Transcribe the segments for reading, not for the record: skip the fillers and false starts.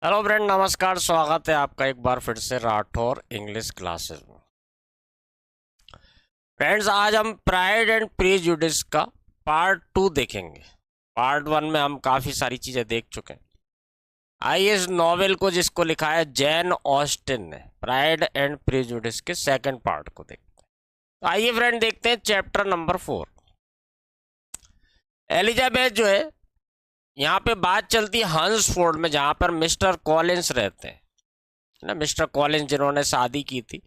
Hello friend, नमस्कार। स्वागत है आपका एक बार फिर से राठौर इंग्लिश क्लासेस में। फ्रेंड्स, आज हम प्राइड एंड प्रीजुडिस का पार्ट 2 देखेंगे। पार्ट 1 में हम काफ़ी सारी चीज़ें देख चुके हैं। आइए इस नॉवेल को, जिसको लिखा है जैन ऑस्टिन ने, प्राइड एंड प्रीजुडिस के सेकंड पार्ट को देखते हैं। तो आइए फ्रेंड, देखते हैं चैप्टर नंबर 4। एलिजाबेथ जो है, यहाँ पे बात चलती है हंसफोर्ड में, जहाँ पर मिस्टर कॉलिंस रहते हैं ना। मिस्टर कॉलिंस जिन्होंने शादी की थी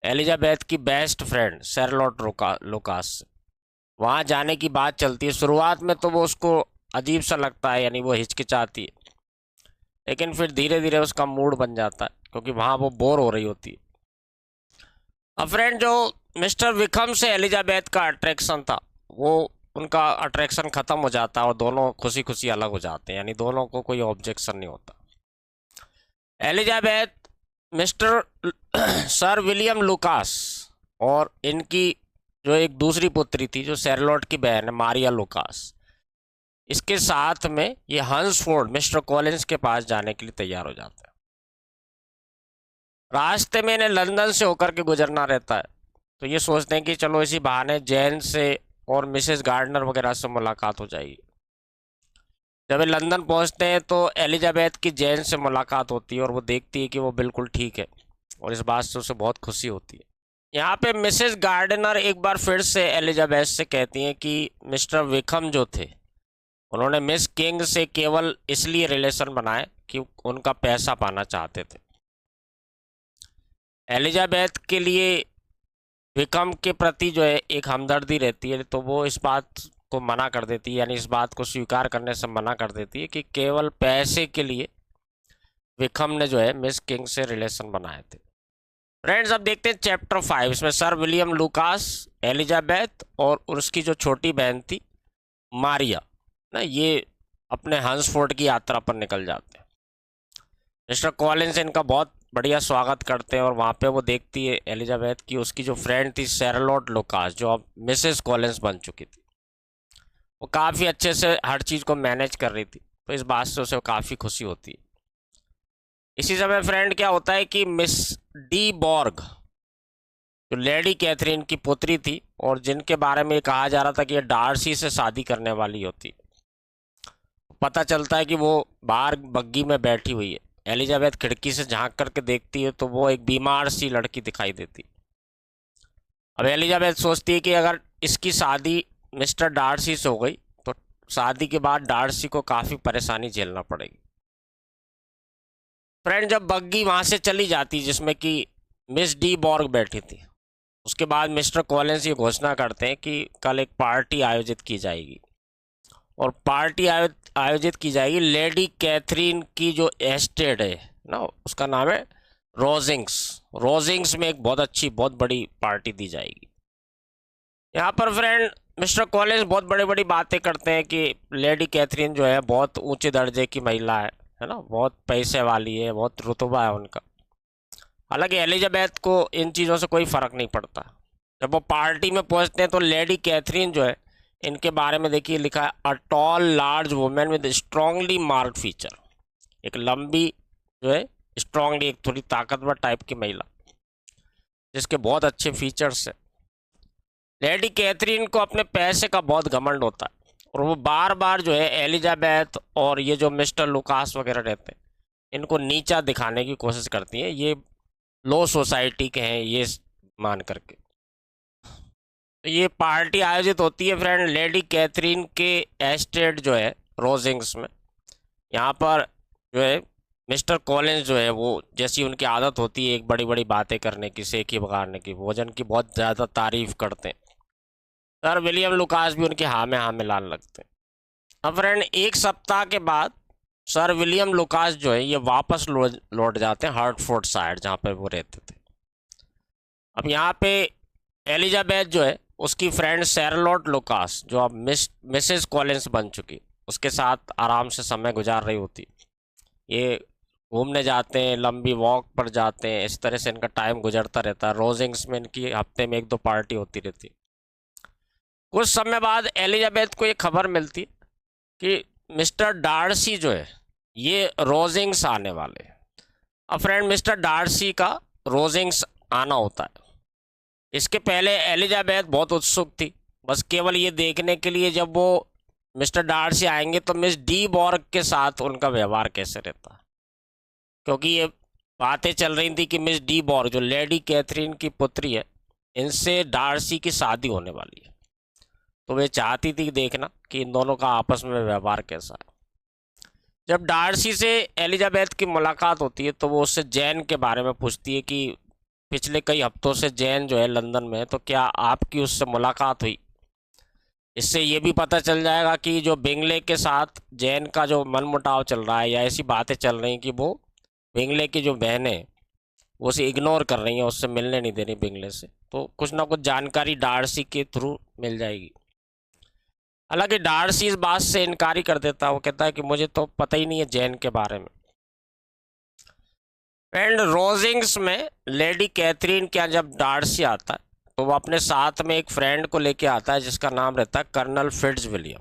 एलिजाबेथ की बेस्ट फ्रेंड शर्लोट लुकास से, वहाँ जाने की बात चलती है। शुरुआत में तो वो उसको अजीब सा लगता है, यानी वो हिचकिचाती है, लेकिन फिर धीरे धीरे उसका मूड बन जाता है, क्योंकि वहाँ वो बोर हो रही होती है। अब फ्रेंड, जो मिस्टर विक्रम से एलिजाबेथ का अट्रैक्शन था, वो उनका अट्रैक्शन ख़त्म हो जाता है और दोनों खुशी खुशी अलग हो जाते हैं, यानी दोनों को कोई ऑब्जेक्शन नहीं होता। Elizabeth mister sir William Lucas और इनकी जो एक दूसरी पुत्री थी, जो शर्लोट की बहन है, मारिया लुकास, इसके साथ में ये हंसफोर्ड मिस्टर कॉलिंस के पास जाने के लिए तैयार हो जाते हैं। रास्ते में इन्हें लंदन से होकर के गुजरना रहता है, तो ये सोचते हैं कि चलो इसी बहाने जैन से और मिसेस गार्डनर वगैरह से मुलाकात हो जाएगी। जब वे लंदन पहुंचते हैं तो एलिजाबेथ की जैन से मुलाकात होती है और वो देखती है कि वो बिल्कुल ठीक है, और इस बात से उसे बहुत खुशी होती है। यहाँ पे मिसेस गार्डनर एक बार फिर से एलिजाबेथ से कहती हैं कि मिस्टर विक्रम जो थे, उन्होंने मिस किंग से केवल इसलिए रिलेशन बनाए कि उनका पैसा पाना चाहते थे। एलिजाबेथ के लिए विक्रम के प्रति जो है एक हमदर्दी रहती है, तो वो इस बात को मना कर देती है, यानी इस बात को स्वीकार करने से मना कर देती है कि केवल पैसे के लिए विक्रम ने जो है मिस किंग से रिलेशन बनाए थे। फ्रेंड्स, अब देखते हैं चैप्टर 5। इसमें सर विलियम लुकास, एलिजाबेथ और उसकी जो छोटी बहन थी मारिया ना, ये अपने हंसफोर्ड की यात्रा पर निकल जाते हैं। मिस्टर कॉलिंस इनका बहुत बढ़िया स्वागत करते हैं, और वहाँ पे वो देखती है एलिजाबेथ की उसकी जो फ्रेंड थी शर्लोट लुकास, जो अब मिसेस कॉलिंस बन चुकी थी, वो काफ़ी अच्छे से हर चीज़ को मैनेज कर रही थी, तो इस बात से उसे काफ़ी खुशी होती है। इसी समय फ्रेंड क्या होता है कि मिस डी बॉर्ग, जो लेडी कैथरीन की पुत्री थी और जिनके बारे में कहा जा रहा था कि ये डार्सी से शादी करने वाली होती, पता चलता है कि वो बाहर बग्गी में बैठी हुई है। एलिजाबेथ खिड़की से झांक करके देखती है तो वो एक बीमार सी लड़की दिखाई देती। अब एलिजाबेथ सोचती है कि अगर इसकी शादी मिस्टर डार्सी से हो गई तो शादी के बाद डार्सी को काफ़ी परेशानी झेलना पड़ेगी। फ्रेंड, जब बग्गी वहाँ से चली जाती जिसमें कि मिस डी बॉर्ग बैठी थी, उसके बाद मिस्टर कॉलिंस ये घोषणा करते हैं कि कल एक पार्टी आयोजित की जाएगी, और पार्टी आयोजित की जाएगी लेडी कैथरीन की जो एस्टेट है ना, उसका नाम है रोजिंग्स। रोजिंग्स में एक बहुत अच्छी, बहुत बड़ी पार्टी दी जाएगी। यहाँ पर फ्रेंड मिस्टर कॉलिंस बहुत बड़ी बड़ी बातें करते हैं कि लेडी कैथरीन जो है बहुत ऊंचे दर्जे की महिला है ना, बहुत पैसे वाली है, बहुत रुतबा है उनका। हालांकि एलिजाबेथ को इन चीज़ों से कोई फ़र्क नहीं पड़ता। जब वो पार्टी में पहुंचते हैं तो लेडी कैथरीन जो है, इनके बारे में देखिए लिखा है, a tall large women with strongly marked feature. एक लंबी जो है, स्ट्रांगली, एक थोड़ी ताकतवर टाइप की महिला जिसके बहुत अच्छे फीचर्स है। लेडी कैथरीन को अपने पैसे का बहुत घमंड होता है, और वो बार बार जो है एलिजाबेथ और ये जो मिस्टर लुकास वगैरह रहते हैं, इनको नीचा दिखाने की कोशिश करती हैं, ये लो सोसाइटी के हैं ये मान करके। तो ये पार्टी आयोजित होती है फ्रेंड लेडी कैथरीन के एस्टेट जो है रोजिंग्स में। यहाँ पर जो है मिस्टर कॉलिंस जो है, वो जैसी उनकी आदत होती है एक बड़ी बड़ी बातें करने की, सेकी बगाड़ने की, भोजन की बहुत ज़्यादा तारीफ करते हैं। सर विलियम लुकास भी उनके हाँ में लाने लगते हैं। अब फ्रेंड, एक सप्ताह के बाद सर विलियम लुकास जो है ये वापस लौट जाते हैं हार्टफोर्ड साइड, जहाँ पर वो रहते थे। अब यहाँ पे एलिजाबेथ जो है, उसकी फ्रेंड शर्लोट लुकास, जो अब मिसेस कॉलिंस बन चुकी, उसके साथ आराम से समय गुजार रही होती। ये घूमने जाते हैं, लंबी वॉक पर जाते हैं, इस तरह से इनका टाइम गुजरता रहता है। रोजिंग्स में इनकी हफ्ते में 1-2 पार्टी होती रहती। कुछ समय बाद एलिजाबेथ को ये खबर मिलती कि मिस्टर डार्सी जो है, ये रोजिंग्स आने वाले। अब फ्रेंड मिस्टर डार्सी का रोजिंग्स आना होता है। इसके पहले एलिजाबेथ बहुत उत्सुक थी, बस केवल ये देखने के लिए जब वो मिस्टर डार्सी आएंगे तो मिस डी बॉर्ग के साथ उनका व्यवहार कैसे रहता है, क्योंकि ये बातें चल रही थी कि मिस डी बॉर्ग जो लेडी कैथरीन की पुत्री है, इनसे डार्सी की शादी होने वाली है। तो वे चाहती थी देखना कि इन दोनों का आपस में व्यवहार कैसा है। जब डार्सी से एलिजाबेथ की मुलाकात होती है तो वो उससे जैन के बारे में पूछती है कि पिछले कई हफ्तों से जैन जो है लंदन में है, तो क्या आपकी उससे मुलाकात हुई। इससे ये भी पता चल जाएगा कि जो बिंगले के साथ जैन का जो मनमुटाव चल रहा है या ऐसी बातें चल रही हैं कि वो बिंगले की जो बहन है वो उसे इग्नोर कर रही हैं, उससे मिलने नहीं दे रही बिंगले से। तो कुछ ना कुछ जानकारी डार्सी के थ्रू मिल जाएगी। हालांकि डार्सी इस बात से इनकारी कर देता है, वो कहता है कि मुझे तो पता ही नहीं है जैन के बारे में। एंड रोजिंग्स में लेडी कैथरीन के यहाँ जब डार्सी आता है तो वो अपने साथ में एक फ्रेंड को लेके आता है जिसका नाम रहता है कर्नल फिट्जविलियम।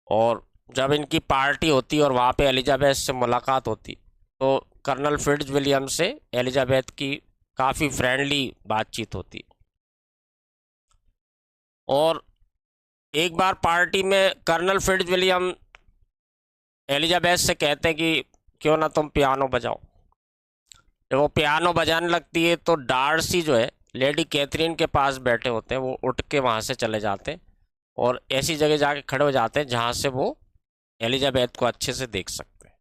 और जब इनकी पार्टी होती है और वहाँ पे एलिजाबेथ से मुलाकात होती तो कर्नल फिट्जविलियम से एलिजाबेथ की काफ़ी फ्रेंडली बातचीत होती। और एक बार पार्टी में कर्नल फिट्जविलियम एलिजाबेथ से कहते हैं कि क्यों ना तुम पियानो बजाओ। जब वो पियानो बजाने लगती है तो डार्सी जो है लेडी कैथरीन के पास बैठे होते हैं, वो उठ के वहाँ से चले जाते हैं और ऐसी जगह जाके खड़े हो जाते हैं जहाँ से वो एलिजाबेथ को अच्छे से देख सकते हैं।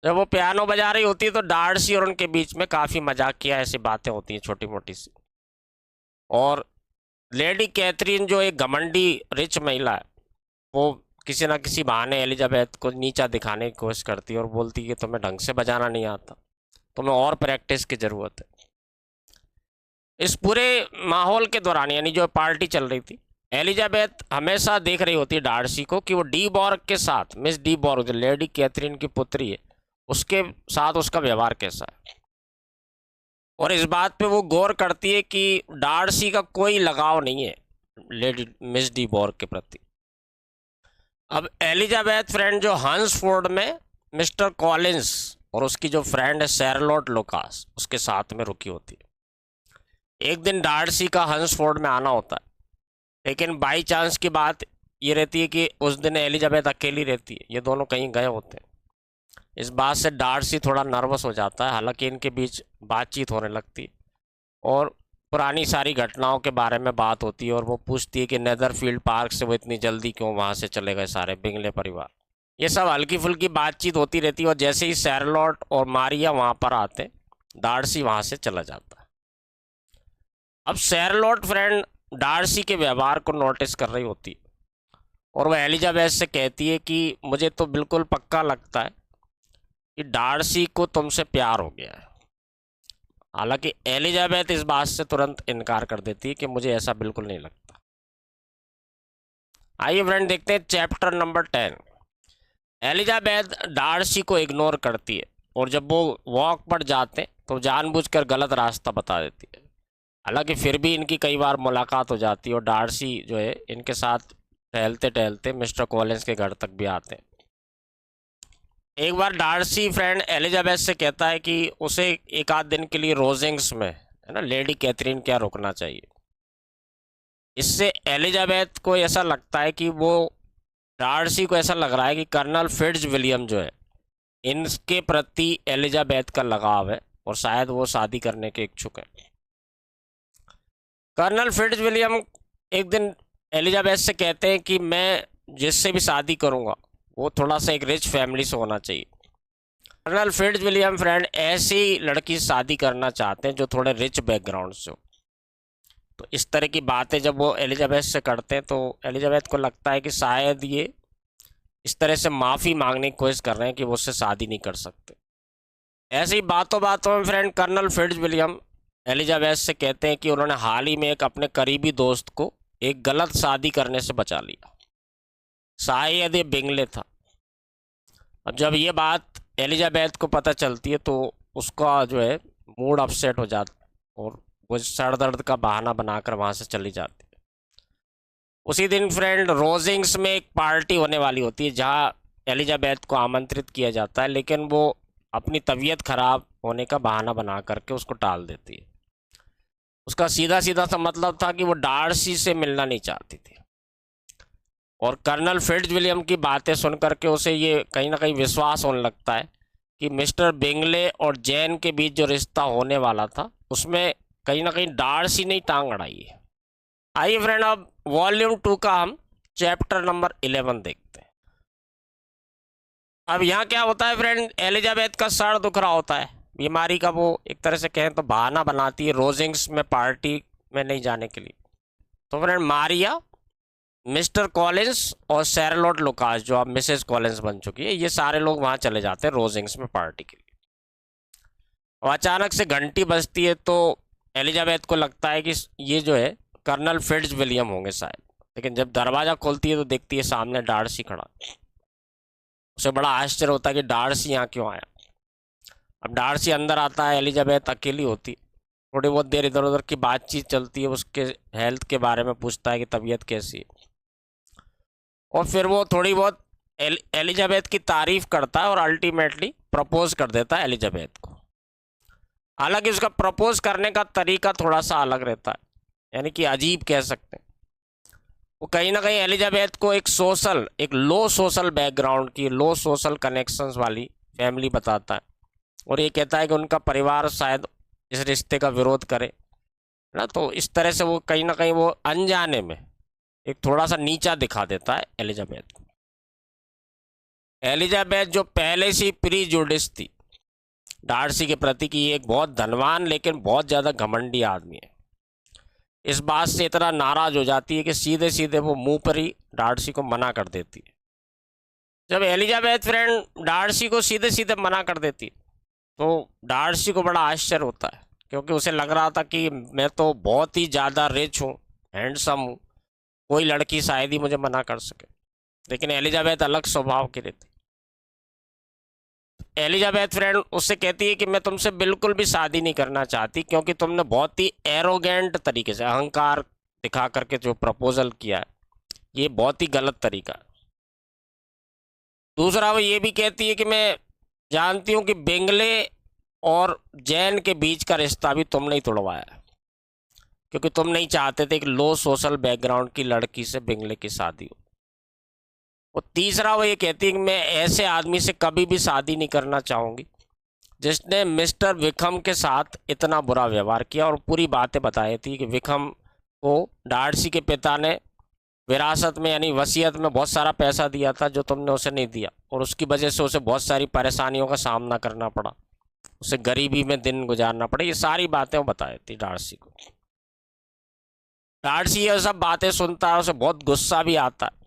जब वो पियानो बजा रही होती है तो डार्सी और उनके बीच में काफ़ी मजाकिया ऐसी बातें होती हैं छोटी मोटी सी। और लेडी कैथरीन जो एक घमंडी रिच महिला है, वो किसी ना किसी बहाने एलिजाबेथ को नीचा दिखाने की कोशिश करती है और बोलती है कि तुम्हें ढंग से बजाना नहीं आता, तुम्हें और प्रैक्टिस की ज़रूरत है। इस पूरे माहौल के दौरान यानी जो पार्टी चल रही थी, एलिजाबेथ हमेशा देख रही होती है डार्सी को कि वो डी बॉर्ग के साथ, मिस डी बॉर्ग जो लेडी कैथरीन की पुत्री है, उसके साथ उसका व्यवहार कैसा है। और इस बात पे वो गौर करती है कि डार्सी का कोई लगाव नहीं है लेडी मिस डी बॉर्ग के प्रति। अब एलिजाबेथ फ्रेंड जो हंसफोर्ड में मिस्टर कॉलिंस और उसकी जो फ्रेंड है शैरलोट लुकास उसके साथ में रुकी होती है। एक दिन डार्सी का हंसफोर्ड में आना होता है, लेकिन बाई चांस की बात ये रहती है कि उस दिन एलिजाबेथ अकेली रहती है, ये दोनों कहीं गए होते हैं। इस बात से डार्सी थोड़ा नर्वस हो जाता है। हालांकि इनके बीच बातचीत होने लगती है और पुरानी सारी घटनाओं के बारे में बात होती है और वो पूछती है कि नेदरफील्ड पार्क से वो इतनी जल्दी क्यों वहाँ से चले गए सारे बिंगले परिवार। ये सब हल्की फुल्की बातचीत होती रहती है और जैसे ही शैरलोट और मारिया वहाँ पर आते डार्सी वहाँ से चला जाता है। अब शैरलोट फ्रेंड डार्सी के व्यवहार को नोटिस कर रही होती है और वह एलिजाबेथ से कहती है कि मुझे तो बिल्कुल पक्का लगता है कि डार्सी को तुमसे प्यार हो गया है। हालांकि एलिजाबेथ इस बात से तुरंत इनकार कर देती है कि मुझे ऐसा बिल्कुल नहीं लगता। आइए फ्रेंड देखते हैं चैप्टर नंबर 10। एलिजाबेथ डार्सी को इग्नोर करती है और जब वो वॉक पर जाते तो जानबूझकर गलत रास्ता बता देती है। हालांकि फिर भी इनकी कई बार मुलाकात हो जाती है और डार्सी जो है इनके साथ टहलते टहलते मिस्टर कॉलिंस के घर तक भी आते हैं। एक बार डार्सी फ्रेंड एलिजाबेथ से कहता है कि उसे एक आध दिन के लिए रोजिंग्स में है ना लेडी कैथरीन क्या रुकना चाहिए। इससे एलिजाबेथ को ऐसा लगता है कि वो डार्सी को ऐसा लग रहा है कि कर्नल फिट्जविलियम जो है इनके प्रति एलिजाबेथ का लगाव है और शायद वो शादी करने के इच्छुक है। कर्नल फिट्जविलियम एक दिन एलिजाबेथ से कहते हैं कि मैं जिससे भी शादी करूंगा वो थोड़ा सा एक रिच फैमिली से होना चाहिए। कर्नल फिट्जविलियम फ्रेंड ऐसी लड़की से शादी करना चाहते हैं जो थोड़े रिच बैकग्राउंड से हो। तो इस तरह की बातें जब वो एलिजाबेथ से करते हैं तो एलिजाबेथ को लगता है कि शायद ये इस तरह से माफ़ी मांगने की कोशिश कर रहे हैं कि वो उससे शादी नहीं कर सकते। ऐसी ही बातों बातों में फ्रेंड कर्नल फिट्जविलियम एलिजाबेथ से कहते हैं कि उन्होंने हाल ही में एक अपने करीबी दोस्त को एक गलत शादी करने से बचा लिया, शायद ये बिंगले था। अब जब ये बात एलिजाबेथ को पता चलती है तो उसका जो है मूड अपसेट हो जाता और वो सर दर्द का बहाना बनाकर वहाँ से चली जाती है। उसी दिन फ्रेंड रोजिंग्स में एक पार्टी होने वाली होती है जहाँ एलिजाबेथ को आमंत्रित किया जाता है, लेकिन वो अपनी तबीयत खराब होने का बहाना बना करके उसको टाल देती है। उसका सीधा सीधा सा मतलब था कि वो डार्सी से मिलना नहीं चाहती थी। और कर्नल फिट्जविलियम की बातें सुन करके उसे ये कहीं ना कहीं विश्वास होने लगता है कि मिस्टर बिंगले और जैन के बीच जो रिश्ता होने वाला था उसमें कहीं ना कहीं डार्सी ने टांग अड़ाई है। आइए फ्रेंड, अब वॉल्यूम 2 का हम चैप्टर नंबर 11 देखते हैं। अब यहाँ क्या होता है फ्रेंड, एलिजाबेथ का सर दुख रहा होता है, बीमारी का वो एक तरह से कहें तो बहाना बनाती है रोजिंग्स में पार्टी में नहीं जाने के लिए। तो फ्रेंड मारिया, मिस्टर कॉलिंस और सैरलोट लुकास जो अब मिसेस कॉलिंस बन चुकी है, ये सारे लोग वहाँ चले जाते हैं रोजिंग्स में पार्टी के लिए। और अचानक से घंटी बजती है तो एलिजाबेथ को लगता है कि ये जो है कर्नल फिट्जविलियम होंगे शायद, लेकिन जब दरवाज़ा खोलती है तो देखती है सामने डार्सी खड़ा। उसे बड़ा आश्चर्य होता है कि डार्सी यहाँ क्यों आया। अब डार्सी अंदर आता है, एलिजाबेथ अकेली होती, थोड़ी बहुत देर इधर उधर की बातचीत चलती है, उसके हेल्थ के बारे में पूछता है कि तबीयत कैसी है, और फिर वो थोड़ी बहुत एलिजाबेथ की तारीफ करता है और अल्टीमेटली प्रपोज कर देता है एलिजाबेथ को। हालांकि उसका प्रपोज करने का तरीका थोड़ा सा अलग रहता है, यानी कि अजीब कह सकते हैं। वो कहीं ना कहीं एलिजाबेथ को एक लो सोशल बैकग्राउंड की, लो सोशल कनेक्शंस वाली फैमिली बताता है, और ये कहता है कि उनका परिवार शायद इस रिश्ते का विरोध करे ना। तो इस तरह से वो कहीं ना कहीं वो अनजाने में एक थोड़ा सा नीचा दिखा देता है एलिजाबेथ को। एलिजाबेथ जो पहले से प्रीजुडिस थी डार्सी के प्रति कि ये एक बहुत धनवान लेकिन बहुत ज़्यादा घमंडी आदमी है, इस बात से इतना नाराज हो जाती है कि सीधे सीधे वो मुंह पर ही डार्सी को मना कर देती है। जब एलिजाबेथ फ्रेंड डार्सी को सीधे सीधे मना कर देती है तो डार्सी को बड़ा आश्चर्य होता है, क्योंकि उसे लग रहा था कि मैं तो बहुत ही ज़्यादा रिच हूँ, हैंडसम हूँ, कोई लड़की शायद ही मुझे मना कर सके। लेकिन एलिजाबेथ अलग स्वभाव की रहती। एलिजाबेथ फ्रेंड उससे कहती है कि मैं तुमसे बिल्कुल भी शादी नहीं करना चाहती, क्योंकि तुमने बहुत ही एरोगेंट तरीके से, अहंकार दिखा करके जो प्रपोजल किया है, ये बहुत ही गलत तरीका है। दूसरा वो ये भी कहती है कि मैं जानती हूँ कि बिंगले और जैन के बीच का रिश्ता भी तुमने ही तोड़वाया है, क्योंकि तुम नहीं चाहते थे कि लो सोशल बैकग्राउंड की लड़की से बिंगले की शादी हो। और तीसरा वो ये कहती है कि मैं ऐसे आदमी से कभी भी शादी नहीं करना चाहूँगी जिसने मिस्टर विक्रम के साथ इतना बुरा व्यवहार किया, और पूरी बातें बताई थी कि विक्रम को डार्सी के पिता ने विरासत में यानी वसीयत में बहुत सारा पैसा दिया था जो तुमने उसे नहीं दिया, और उसकी वजह से उसे बहुत सारी परेशानियों का सामना करना पड़ा, उसे गरीबी में दिन गुजारना पड़ा। ये सारी बातें वो बताई थी डार्सी को। डार्सी ये सब बातें सुनता है, उसे बहुत गुस्सा भी आता है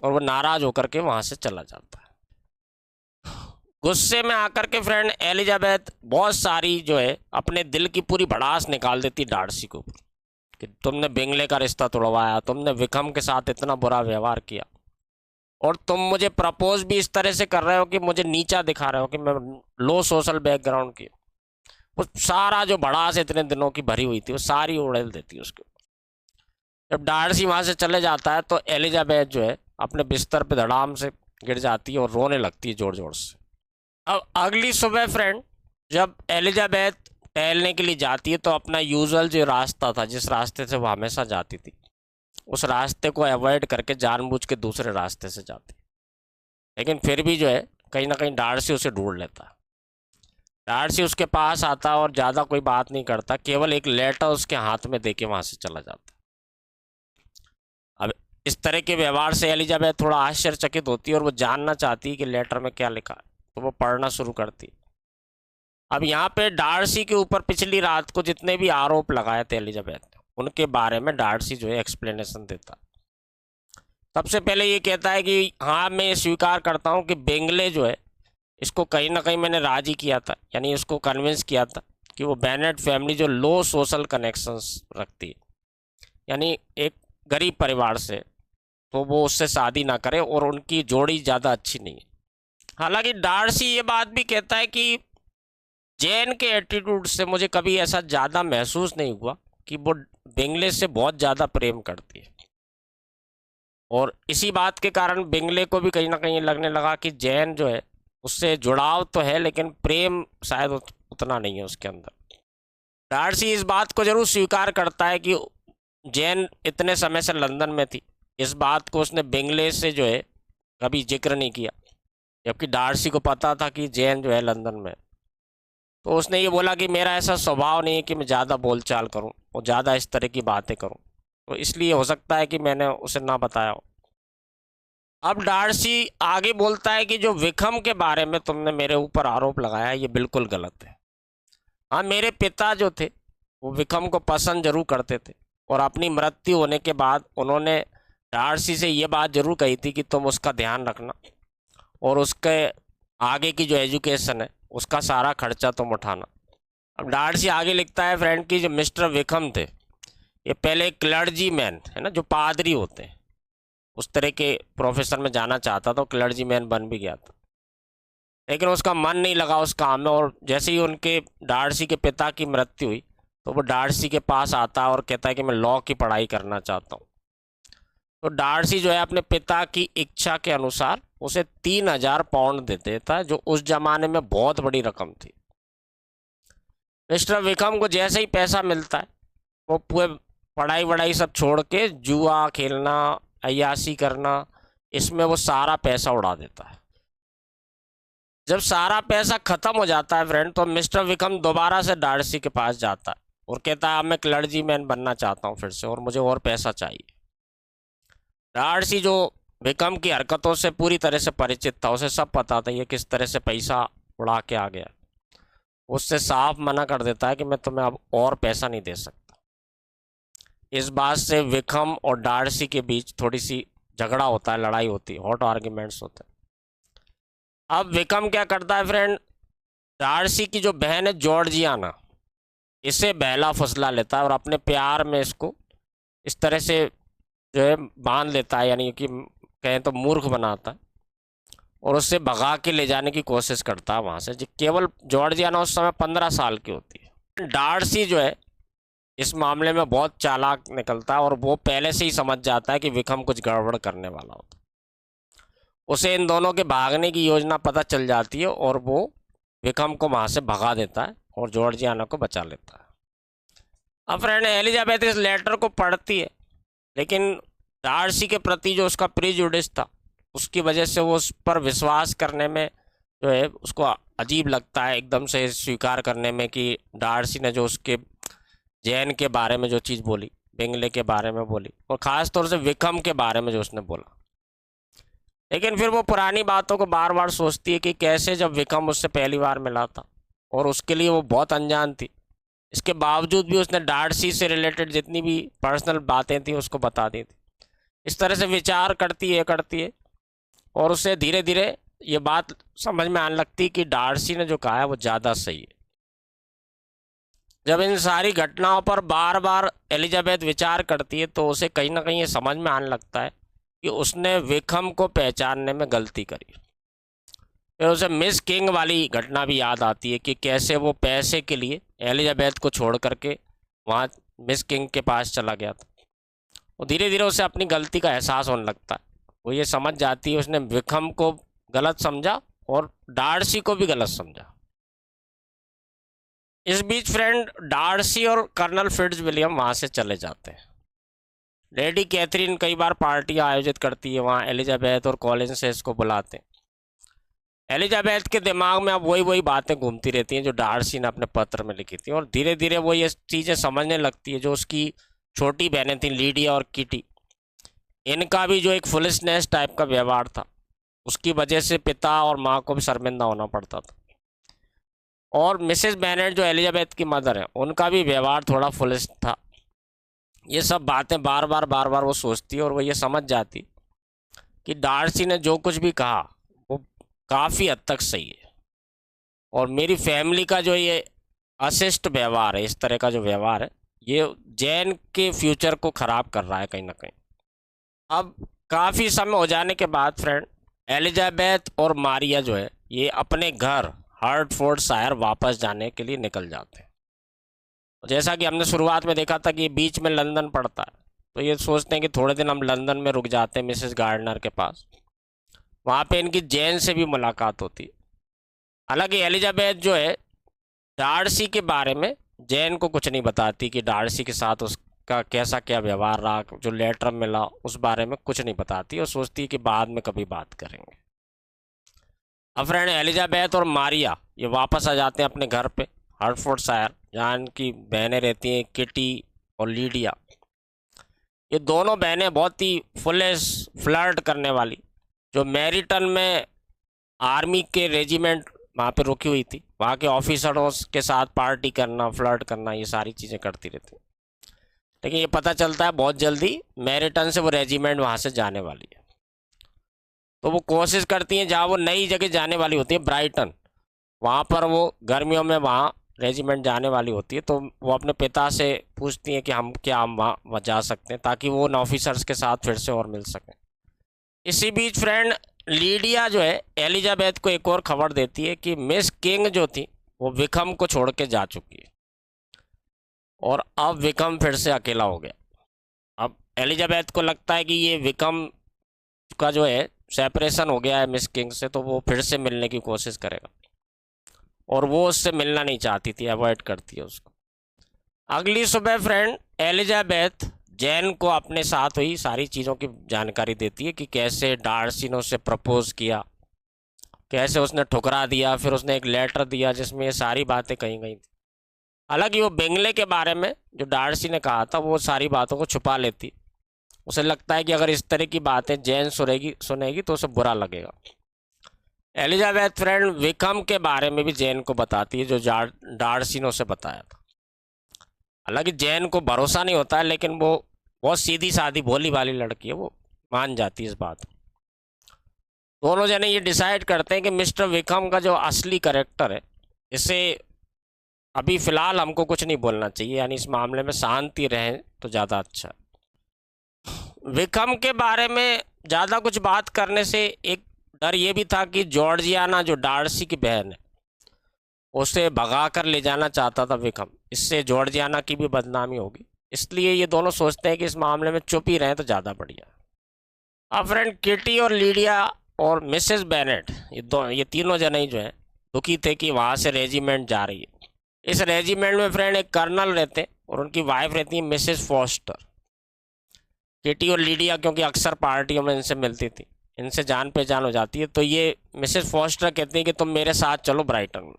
और वो नाराज होकर के वहां से चला जाता है। गुस्से में आकर के फ्रेंड एलिजाबेथ बहुत सारी जो है अपने दिल की पूरी भड़ास निकाल देती डार्सी को कि तुमने बिंगले का रिश्ता तोड़वाया, तुमने विक्रम के साथ इतना बुरा व्यवहार किया, और तुम मुझे प्रपोज भी इस तरह से कर रहे हो कि मुझे नीचा दिखा रहे हो कि मैं लो सोशल बैकग्राउंड की। वो सारा जो भड़ास इतने दिनों की भरी हुई थी वो सारी उड़ेल देती है उसके। जब डार्सी वहां से चले जाता है तो एलिजाबेथ जो है अपने बिस्तर पे धड़ाम से गिर जाती है और रोने लगती है जोर जोर से। अब अगली सुबह फ्रेंड जब एलिजाबेथ टहलने के लिए जाती है तो अपना यूजुअल जो रास्ता था, जिस रास्ते से वो हमेशा जाती थी, उस रास्ते को अवॉइड करके जानबूझ के दूसरे रास्ते से जाती। लेकिन फिर भी जो है कहीं ना कहीं डार्सी उसे ढूंढ लेता। डार्सी उसके पास आता और ज़्यादा कोई बात नहीं करता, केवल एक लेटर उसके हाथ में देके वहाँ से चला जाता। अब इस तरह के व्यवहार से एलिजाबेथ थोड़ा आश्चर्यचकित होती है और वो जानना चाहती है कि लेटर में क्या लिखा है, तो वो पढ़ना शुरू करती है। अब यहाँ पे डार्सी के ऊपर पिछली रात को जितने भी आरोप लगाए थे एलिजाबेथ, उनके बारे में डार्सी जो है एक्सप्लेनेशन देता। सबसे पहले ये कहता है कि हाँ मैं ये स्वीकार करता हूँ कि बेंगले जो है इसको कहीं ना कहीं मैंने राजी किया था, यानी इसको कन्विंस किया था कि वो बेनेट फैमिली जो लो सोशल कनेक्शंस रखती है, यानी एक गरीब परिवार से, तो वो उससे शादी ना करे और उनकी जोड़ी ज़्यादा अच्छी नहीं है। हालांकि डार्सी ये बात भी कहता है कि जैन के एटीट्यूड से मुझे कभी ऐसा ज़्यादा महसूस नहीं हुआ कि वो बेंगले से बहुत ज़्यादा प्रेम करती है, और इसी बात के कारण बिंगले को भी कहीं ना कहीं लगने लगा कि जैन जो है उससे जुड़ाव तो है लेकिन प्रेम शायद उतना नहीं है उसके अंदर। डार्सी इस बात को जरूर स्वीकार करता है कि जैन इतने समय से लंदन में थी। इस बात को उसने बिंगले से जो है कभी जिक्र नहीं किया, जबकि डार्सी को पता था कि जैन जो है लंदन में। तो उसने ये बोला कि मेरा ऐसा स्वभाव नहीं है कि मैं ज़्यादा बोलचाल करूं और ज़्यादा इस तरह की बातें करूं, तो इसलिए हो सकता है कि मैंने उसे ना बताया हो। अब डार्सी आगे बोलता है कि जो विक्रम के बारे में तुमने मेरे ऊपर आरोप लगाया है ये बिल्कुल गलत है। हाँ, मेरे पिता जो थे वो विक्रम को पसंद जरूर करते थे और अपनी मृत्यु होने के बाद उन्होंने डार्सी से ये बात जरूर कही थी कि तुम उसका ध्यान रखना और उसके आगे की जो एजुकेशन है उसका सारा खर्चा तुम उठाना। अब डार्सी आगे लिखता है फ्रेंड कि जो मिस्टर विक्रम थे ये पहले क्लर्जी मैन है ना, जो पादरी होते हैं उस तरह के प्रोफेशन में जाना चाहता था, क्लर्जी मैन बन भी गया था, लेकिन उसका मन नहीं लगा उस काम में। और जैसे ही उनके डार्सी के पिता की मृत्यु हुई तो वो डार्सी के पास आता और कहता है कि मैं लॉ की पढ़ाई करना चाहता हूँ। तो डार्सी जो है अपने पिता की इच्छा के अनुसार उसे 3000 पाउंड दे देता है, जो उस जमाने में बहुत बड़ी रकम थी। मिस्टर विक्रम को जैसे ही पैसा मिलता है वो पूरे पढ़ाई वढ़ाई सब छोड़ के जुआ खेलना, अय्याशी करना, इसमें वो सारा पैसा उड़ा देता है। जब सारा पैसा खत्म हो जाता है फ्रेंड तो मिस्टर विक्रम दोबारा से डार्सी के पास जाता है और कहता है अब मैं क्लर्जी मैन बनना चाहता हूँ फिर से और मुझे और पैसा चाहिए। डार्सी जो विक्रम की हरकतों से पूरी तरह से परिचित था, उसे सब पता था ये किस तरह से पैसा उड़ा के आ गया, उससे साफ मना कर देता है कि मैं तुम्हें अब और पैसा नहीं दे सकता। इस बात से विक्रम और डार्सी के बीच थोड़ी सी झगड़ा होता है, लड़ाई होती है, हॉट आर्ग्यूमेंट्स होते हैं। अब विक्रम क्या करता है फ्रेंड, डार्सी की जो बहन है जॉर्जियाना, इसे बहला फुसला लेता है और अपने प्यार में इसको इस तरह से जो है बांध लेता है, यानी कि कहें तो मूर्ख बनाता है और उससे भगा के ले जाने की कोशिश करता है वहाँ से। केवल जॉर्जियाना उस समय 15 साल की होती है। डार्सी जो है इस मामले में बहुत चालाक निकलता है और वो पहले से ही समझ जाता है कि विक्रम कुछ गड़बड़ करने वाला होता है। उसे इन दोनों के भागने की योजना पता चल जाती है और वो विक्रम को वहाँ से भगा देता है और जॉर्जियाना को बचा लेता है। अब फ्रेंड एलिजाबेथ इस लेटर को पढ़ती है, लेकिन डार्सी के प्रति जो उसका प्रेजुडिस था उसकी वजह से वो उस पर विश्वास करने में जो है उसको अजीब लगता है, एकदम से स्वीकार करने में कि डार्सी ने जो उसके जैन के बारे में जो चीज़ बोली, बिंगले के बारे में बोली और ख़ास तौर से विक्रम के बारे में जो उसने बोला। लेकिन फिर वो पुरानी बातों को बार बार सोचती है कि कैसे जब विक्रम उससे पहली बार मिला था और उसके लिए वो बहुत अनजान थी, इसके बावजूद भी उसने डार्सी से रिलेटेड जितनी भी पर्सनल बातें थी उसको बता दी थी। इस तरह से विचार करती है और उससे धीरे धीरे ये बात समझ में आने लगती है कि डार्सी ने जो कहा है वो ज़्यादा सही है। जब इन सारी घटनाओं पर बार बार एलिजाबेथ विचार करती है तो उसे कहीं ना कहीं ये समझ में आने लगता है कि उसने विक्रम को पहचानने में गलती करी। फिर उसे मिस किंग वाली घटना भी याद आती है कि कैसे वो पैसे के लिए एलिजाबेथ को छोड़ करके वहाँ मिस किंग के पास चला गया था। और धीरे धीरे उसे अपनी गलती का एहसास होने लगता है। वो ये समझ जाती है उसने विक्रम को गलत समझा और डार्सी को भी गलत समझा। इस बीच फ्रेंड डार्सी और कर्नल फिट्जविलियम वहाँ से चले जाते हैं। लेडी कैथरीन कई बार पार्टियाँ आयोजित करती है, वहाँ एलिजाबेथ और कॉलिंस इसको बुलाते हैं। एलिजाबेथ के दिमाग में अब वही बातें घूमती रहती हैं जो डार्सी ने अपने पत्र में लिखी थी और धीरे धीरे वो ये चीज़ें समझने लगती है जो उसकी छोटी बहनें थीं लीडिया और किटी, इनका भी जो एक फुलिशनेस टाइप का व्यवहार था उसकी वजह से पिता और माँ को भी शर्मिंदा होना पड़ता था। और मिसेस बेनेट जो एलिजाबेथ की मदर है उनका भी व्यवहार थोड़ा फुलिश था। ये सब बातें बार बार वो सोचती है और वो ये समझ जाती कि डार्सी ने जो कुछ भी कहा वो काफ़ी हद तक सही है और मेरी फैमिली का जो ये अशिष्ट व्यवहार है, इस तरह का जो व्यवहार है, ये जैन के फ्यूचर को ख़राब कर रहा है कहीं ना कहीं। अब काफ़ी समय हो जाने के बाद फ्रेंड एलिजाबेथ और मारिया जो है ये अपने घर हर्टफोर्डशायर वापस जाने के लिए निकल जाते हैं। जैसा कि हमने शुरुआत में देखा था कि बीच में लंदन पड़ता है, तो ये सोचते हैं कि थोड़े दिन हम लंदन में रुक जाते हैं मिसेस गार्डनर के पास। वहाँ पे इनकी जैन से भी मुलाकात होती है। हालांकि एलिजाबेथ जो है डार्सी के बारे में जैन को कुछ नहीं बताती कि डार्सी के साथ उसका कैसा क्या व्यवहार रहा, जो लेटर मिला उस बारे में कुछ नहीं बताती, और सोचती है कि बाद में कभी बात करेंगे। अब फ्रेंड एलिजाबेथ और मारिया ये वापस आ जाते हैं अपने घर पे हर्टफोर्डशायर, जहाँ इनकी बहनें रहती हैं किटी और लीडिया। ये दोनों बहनें बहुत ही फुलेस फ्लर्ट करने वाली, जो मैरिटन में आर्मी के रेजिमेंट वहाँ पे रुकी हुई थी, वहाँ के ऑफिसरों के साथ पार्टी करना, फ्लर्ट करना, ये सारी चीज़ें करती रहती। लेकिन ये पता चलता है बहुत जल्दी मैरिटन से वो रेजिमेंट वहाँ से जाने वाली है। तो वो कोशिश करती हैं, जहाँ वो नई जगह जाने वाली होती है ब्राइटन, वहाँ पर वो गर्मियों में वहाँ रेजिमेंट जाने वाली होती है। तो वो अपने पिता से पूछती हैं कि हम वहाँ जा सकते हैं, ताकि वो उन ऑफिसर्स के साथ फिर से और मिल सकें। इसी बीच फ्रेंड लीडिया जो है एलिजाबेथ को एक और खबर देती है कि मिस किंग जो थी वो विकम को छोड़ के जा चुकी है, और अब विकम फिर से अकेला हो गया। अब एलिजाबेथ को लगता है कि ये विकम का जो है सेपरेशन हो गया है मिस किंग से, तो वो फिर से मिलने की कोशिश करेगा, और वो उससे मिलना नहीं चाहती थी, अवॉइड करती है उसको। अगली सुबह फ्रेंड एलिजाबेथ जैन को अपने साथ हुई सारी चीज़ों की जानकारी देती है कि कैसे डार्सी ने उससे प्रपोज किया, कैसे उसने ठुकरा दिया, फिर उसने एक लेटर दिया जिसमें ये सारी बातें कही गई थी। हालांकि वो बेंगले के बारे में जो डार्सी ने कहा था वो सारी बातों को छुपा लेती। उसे लगता है कि अगर इस तरह की बातें जैन सुनेगी तो उसे बुरा लगेगा। एलिजाबेथ फ्रेंड विकम के बारे में भी जैन को बताती है, जो डार्सी ने उसे बताया था। हालांकि जैन को भरोसा नहीं होता है, लेकिन वो बहुत सीधी सादी भोली वाली लड़की है, वो मान जाती है इस बात। दोनों जने ये डिसाइड करते हैं कि मिस्टर विकम का जो असली कैरेक्टर है, इसे अभी फ़िलहाल हमको कुछ नहीं बोलना चाहिए, यानी इस मामले में शांति रहे तो ज़्यादा अच्छा है। विकम के बारे में ज़्यादा कुछ बात करने से एक डर ये भी था कि जॉर्जियाना जो डार्सी की बहन है उसे भगा कर ले जाना चाहता था विकम, इससे जॉर्जियाना की भी बदनामी होगी। इसलिए ये दोनों सोचते हैं कि इस मामले में चुप ही रहें तो ज़्यादा बढ़िया। अब फ्रेंड किटी और लीडिया और मिसेस बेनेट ये तीनों जने जो हैं दुखी थे कि वहाँ से रेजिमेंट जा रही है। इस रेजिमेंट में फ्रेंड एक कर्नल रहते हैं और उनकी वाइफ रहती है मिसेस फॉस्टर। किटी और लीडिया क्योंकि अक्सर पार्टियों में इनसे मिलती थी, इनसे जान पहचान हो जाती है, तो ये मिसेस फॉस्टर कहती हैं कि तुम मेरे साथ चलो ब्राइटन में।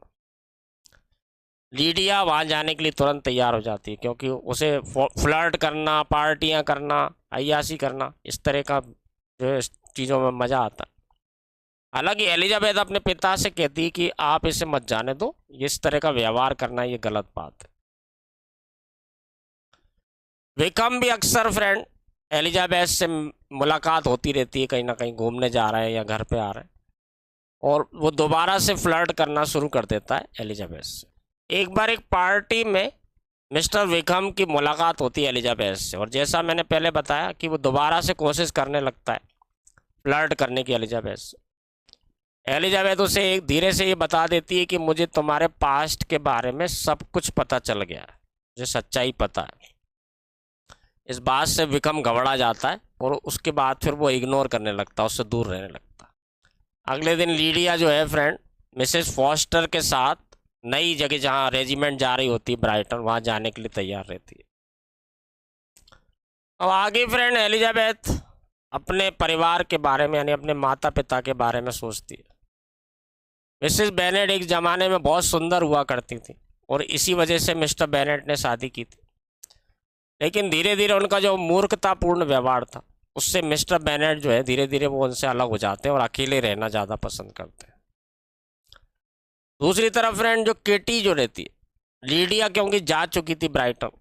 लीडिया वहाँ जाने के लिए तुरंत तैयार हो जाती है, क्योंकि उसे फ्लर्ट करना, पार्टियाँ करना, अय्याशी करना, इस तरह का जो है चीज़ों में मज़ा आता है। हालांकि एलिजाबेथ अपने पिता से कहती है कि आप इसे मत जाने दो, इस तरह का व्यवहार करना ये गलत बात है। विकम भी अक्सर फ्रेंड एलिजाबेथ से मुलाकात होती रहती है, कहीं ना कहीं घूमने जा रहा है या घर पे आ रहा है, और वो दोबारा से फ्लर्ट करना शुरू कर देता है एलिजाबेथ से। एक बार एक पार्टी में मिस्टर विकम की मुलाकात होती है एलिजाबेथ से, और जैसा मैंने पहले बताया कि वो दोबारा से कोशिश करने लगता है फ्लर्ट करने की एलिजाबेथ से। एलिजाबेथ उसे एक धीरे से ये बता देती है कि मुझे तुम्हारे पास्ट के बारे में सब कुछ पता चल गया है, मुझे सच्चाई पता है। इस बात से विकम घबरा जाता है और उसके बाद फिर वो इग्नोर करने लगता है, उससे दूर रहने लगता है। अगले दिन लीडिया जो है फ्रेंड मिसेस फॉस्टर के साथ नई जगह जहाँ रेजिमेंट जा रही होती है ब्राइटन, वहाँ जाने के लिए तैयार रहती है। अब आगे फ्रेंड एलिजाबेथ अपने परिवार के बारे में, यानी अपने माता पिता के बारे में सोचती है। मिसेस बेनेट एक ज़माने में बहुत सुंदर हुआ करती थी, और इसी वजह से मिस्टर बेनेट ने शादी की थी। लेकिन धीरे धीरे उनका जो मूर्खतापूर्ण व्यवहार था उससे मिस्टर बेनेट जो है धीरे धीरे वो उनसे अलग हो जाते हैं और अकेले रहना ज़्यादा पसंद करते हैं। दूसरी तरफ फ्रेंड जो किटी जो रहती है, लीडिया क्योंकि जा चुकी थी ब्राइटन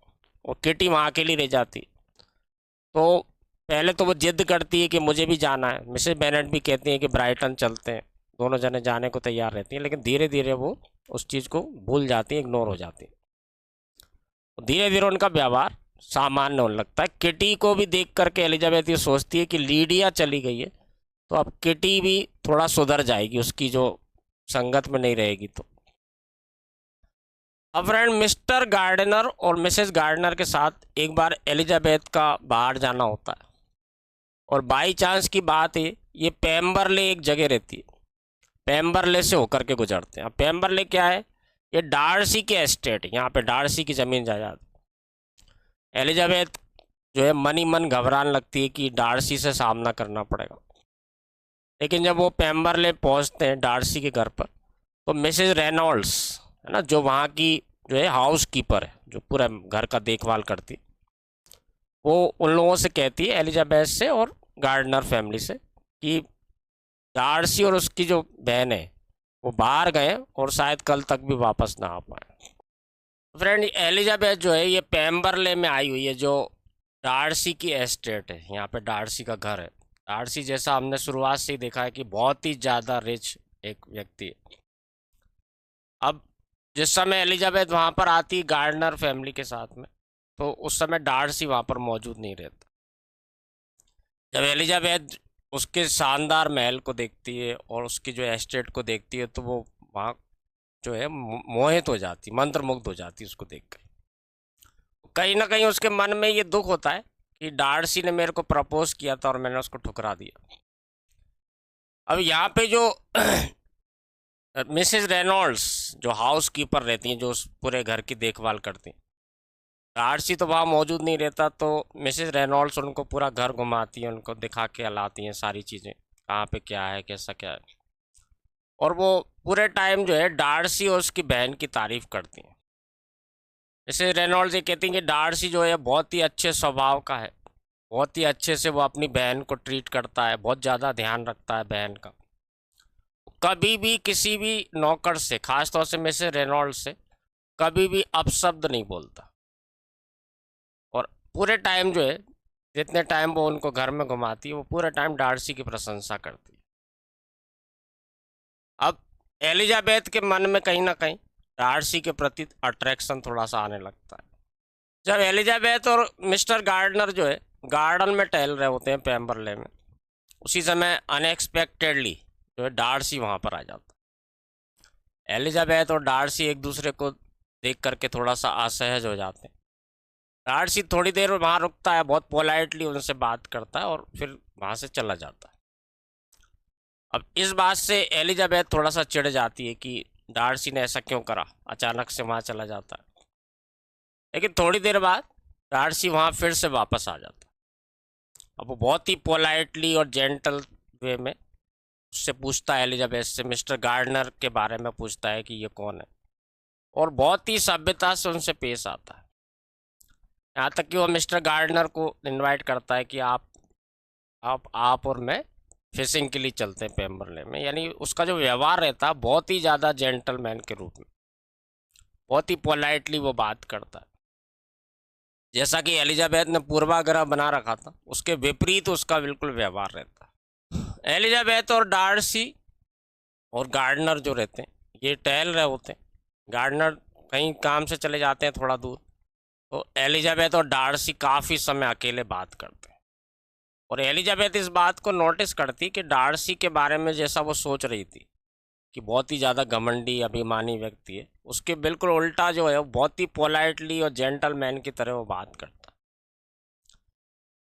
और किटी वहाँ अकेली रह जाती, तो पहले तो वो जिद करती है कि मुझे भी जाना है। मिसेस बेनेट भी कहती हैं कि ब्राइटन चलते हैं, दोनों जने जाने को तैयार रहती हैं, लेकिन धीरे धीरे वो उस चीज़ को भूल जाती हैं, इग्नोर हो जाती हैं। धीरे धीरे उनका व्यवहार सामान्य होने लगता है। किटी को भी देख करके एलिजाबेथ ये सोचती है कि लीडिया चली गई है तो अब किटी भी थोड़ा सुधर जाएगी, उसकी जो संगत में नहीं रहेगी तो। अब फ्रेंड मिस्टर गार्डनर और मिसेस गार्डनर के साथ एक बार एलिजाबेथ का बाहर जाना होता है, और बाई चांस की बात है ये पेम्बरले एक जगह रहती है, पेम्बरले से होकर के गुजरते हैं। अब पेम्बरले क्या है, ये डार्सी के एस्टेट, यहाँ पे डार्सी की ज़मीन जायदाद। एलिजाबेथ जो है मनी मन घबराने लगती है कि डार्सी से सामना करना पड़ेगा, लेकिन जब वो पेम्बरले पहुँचते हैं डार्सी के घर पर, तो मिसेज रेनॉल्ड्स है ना, जो वहाँ की जो है हाउस कीपर है, जो पूरा घर का देखभाल करती, वो उन लोगों से कहती है, एलिजाबेथ से और गार्डनर फैमिली से, कि डार्सी और उसकी जो बहन है वो बाहर गए और शायद कल तक भी वापस ना आ पाए। फ्रेंड एलिजाबेथ जो है ये पेम्बरले में आई हुई है, जो डार्सी की एस्टेट है, यहाँ पे डार्सी का घर है। डार्सी जैसा हमने शुरुआत से ही देखा है कि बहुत ही ज़्यादा रिच एक व्यक्ति है। अब जिस समय एलिजाबेथ वहाँ पर आती गार्डनर फैमिली के साथ में, तो उस समय डार्सी वहाँ पर मौजूद नहीं रहता। जब एलिजाबेथ उसके शानदार महल को देखती है और उसकी जो एस्टेट को देखती है, तो वो वहाँ जो है मोहित हो जाती, मंत्रमुग्ध हो जाती उसको देखकर। कहीं ना कहीं उसके मन में ये दुख होता है कि डार्सी ने मेरे को प्रपोज किया था और मैंने उसको ठुकरा दिया। अब यहाँ पे जो मिसेज रेनॉल्ड्स जो हाउस कीपर रहती हैं, जो उस पूरे घर की देखभाल करती हैं, डार्सी तो वहाँ मौजूद नहीं रहता, तो मिसेज रेनॉल्ड्स उनको पूरा घर घुमाती हैं, उनको दिखा के लाती हैं सारी चीज़ें, कहाँ पे क्या है कैसा क्या है। और वो पूरे टाइम जो है डार्सी और उसकी बहन की तारीफ करती हैं। मिसेज रेनॉल्ड्स ये कहती हैं कि डार्सी जो है बहुत ही अच्छे स्वभाव का है, बहुत ही अच्छे से वो अपनी बहन को ट्रीट करता है, बहुत ज़्यादा ध्यान रखता है बहन का। कभी भी किसी भी नौकर से, खासतौर से मिसेज रेनॉल्ड्स से, कभी भी अपशब्द नहीं बोलता। और पूरे टाइम जो है, जितने टाइम वो उनको घर में घुमाती है, वो पूरे टाइम डार्सी की प्रशंसा करती है। अब एलिजाबेथ के मन में कहीं ना कहीं डार्सी के प्रति अट्रैक्शन थोड़ा सा आने लगता है। जब एलिजाबेथ और मिस्टर गार्डनर जो है गार्डन में टहल रहे होते हैं पेम्बरले में, उसी समय अनएक्सपेक्टेडली जो है डार्सी वहाँ पर आ जाता है। एलिजाबेथ और डार्सी एक दूसरे को देख करके थोड़ा सा असहज हो जाते हैं। डार्सी थोड़ी देर वहाँ रुकता है, बहुत पोलाइटली उनसे बात करता है और फिर वहाँ से चला जाता है। अब इस बात से एलिजाबेथ थोड़ा सा चिढ़ जाती है कि डार्सी ने ऐसा क्यों करा, अचानक से वहाँ चला जाता है। लेकिन थोड़ी देर बाद डार्सी वहाँ फिर से वापस आ जाता है। अब वो बहुत ही पोलाइटली और जेंटल वे में उससे पूछता है, एलिजाबेथ से मिस्टर गार्डनर के बारे में पूछता है कि ये कौन है, और बहुत ही सभ्यता से उनसे पेश आता है। यहाँ तक कि वो मिस्टर गार्डनर को इनवाइट करता है कि आप और मैं फिशिंग के लिए चलते हैं पेम्बरले में। यानी उसका जो व्यवहार रहता है बहुत ही ज़्यादा जेंटलमैन के रूप में, बहुत ही पोलाइटली वो बात करता है। जैसा कि एलिजाबेथ ने पूर्वाग्रह बना रखा था, उसके विपरीत उसका बिल्कुल व्यवहार रहता है। एलिजाबेथ और डार्सी और गार्डनर जो रहते हैं ये टहल रहे होते हैं। गार्डनर कहीं काम से चले जाते हैं थोड़ा दूर, तो एलिजाबेथ और डार्सी काफ़ी समय अकेले बात करते हैं। और एलिजाबेथ इस बात को नोटिस करती कि डार्सी के बारे में जैसा वो सोच रही थी कि बहुत ही ज़्यादा घमंडी अभिमानी व्यक्ति है, उसके बिल्कुल उल्टा जो है वो बहुत ही पोलाइटली और जेंटलमैन की तरह वो बात करता है।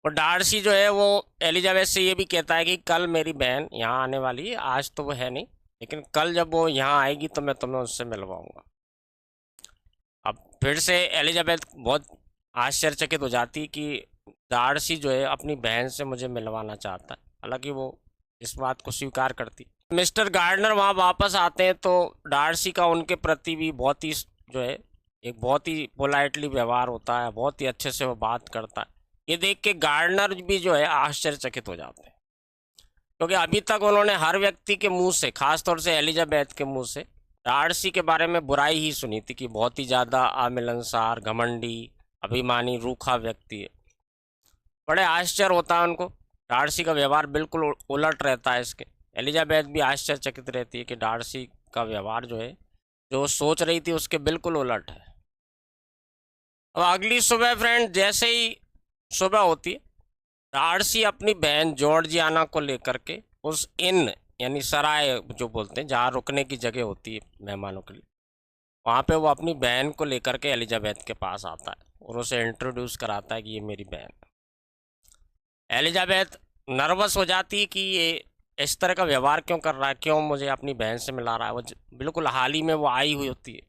और डार्सी जो है वो एलिजाबेथ से ये भी कहता है कि कल मेरी बहन यहाँ आने वाली है, आज तो वो है नहीं, लेकिन कल जब वो यहाँ आएगी तो मैं तुम्हें उससे मिलवाऊंगा। अब फिर से एलिजाबेथ बहुत आश्चर्यचकित हो जाती कि डार्सी जो है अपनी बहन से मुझे मिलवाना चाहता है, हालांकि वो इस बात को स्वीकार करती। मिस्टर गार्डनर वहाँ वापस आते हैं तो डार्सी का उनके प्रति भी बहुत ही जो है एक बहुत ही पोलाइटली व्यवहार होता है, बहुत ही अच्छे से वो बात करता है। ये देख के गार्डनर भी जो है आश्चर्यचकित हो जाते हैं, क्योंकि अभी तक उन्होंने हर व्यक्ति के मुंह से, खासतौर से एलिजाबेथ के मुंह से, डार्सी के बारे में बुराई ही सुनी थी कि बहुत ही ज़्यादा अमिलनसार, घमंडी, अभिमानी, रूखा व्यक्ति है। बड़े आश्चर्य होता है उनको, डार्सी का व्यवहार बिल्कुल उलट रहता है इसके। एलिजाबेथ भी आश्चर्यचकित रहती है कि डार्सी का व्यवहार जो है, जो सोच रही थी उसके बिल्कुल उलट है। अब अगली सुबह फ्रेंड जैसे ही सुबह होती है, डार्सी अपनी बहन जॉर्जियाना को लेकर के उस इन यानी सराय जो बोलते हैं, जहाँ रुकने की जगह होती है मेहमानों के लिए, वहाँ पे वो अपनी बहन को लेकर के एलिजाबेथ के पास आता है और उसे इंट्रोड्यूस कराता है कि ये मेरी बहन है। एलिजाबेथ नर्वस हो जाती है कि ये इस तरह का व्यवहार क्यों कर रहा है, क्यों मुझे अपनी बहन से मिला रहा है। वो बिल्कुल हाल ही में वो आई हुई होती है,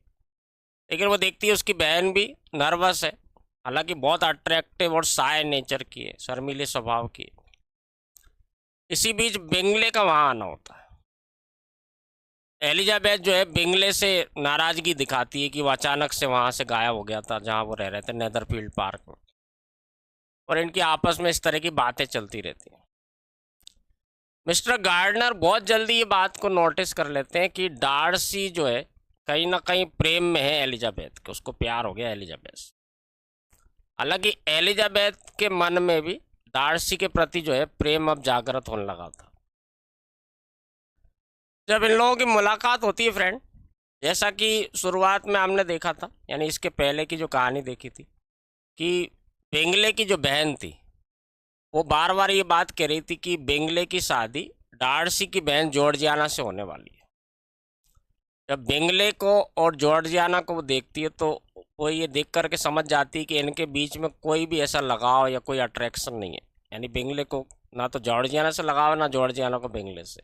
लेकिन वो देखती है उसकी बहन भी नर्वस है, हालांकि बहुत अट्रैक्टिव और शाय नेचर की है, शर्मीले स्वभाव की है। इसी बीच बिंगले का वहाँ आना होता है। एलिजाबेथ जो है बिंगले से नाराज़गी दिखाती है कि वो अचानक से वहाँ से गायब हो गया था जहाँ वो रह रहे थे, नेदरफील्ड पार्क में, और इनकी आपस में इस तरह की बातें चलती रहती हैं। मिस्टर गार्डनर बहुत जल्दी ये बात को नोटिस कर लेते हैं कि डार्सी जो है कहीं ना कहीं प्रेम में है एलिजाबेथ के, उसको प्यार हो गया एलिजाबेथ से। हालांकि एलिजाबेथ के मन में भी डार्सी के प्रति जो है प्रेम अब जागृत होने लगा था। जब इन लोगों की मुलाकात होती है फ्रेंड, जैसा कि शुरुआत में हमने देखा था, यानी इसके पहले की जो कहानी देखी थी, कि बिंगले की जो बहन थी वो बार बार ये बात कह रही थी कि बिंगले की शादी डार्सी की बहन जॉर्जियाना से होने वाली है। जब बिंगले को और जॉर्जियाना को वो देखती है तो वो ये देख करके समझ जाती है कि इनके बीच में कोई भी ऐसा लगाव या कोई अट्रैक्शन नहीं है। यानी बिंगले को ना तो जॉर्जियाना से लगाव है, ना जॉर्जियाना को बिंगले से।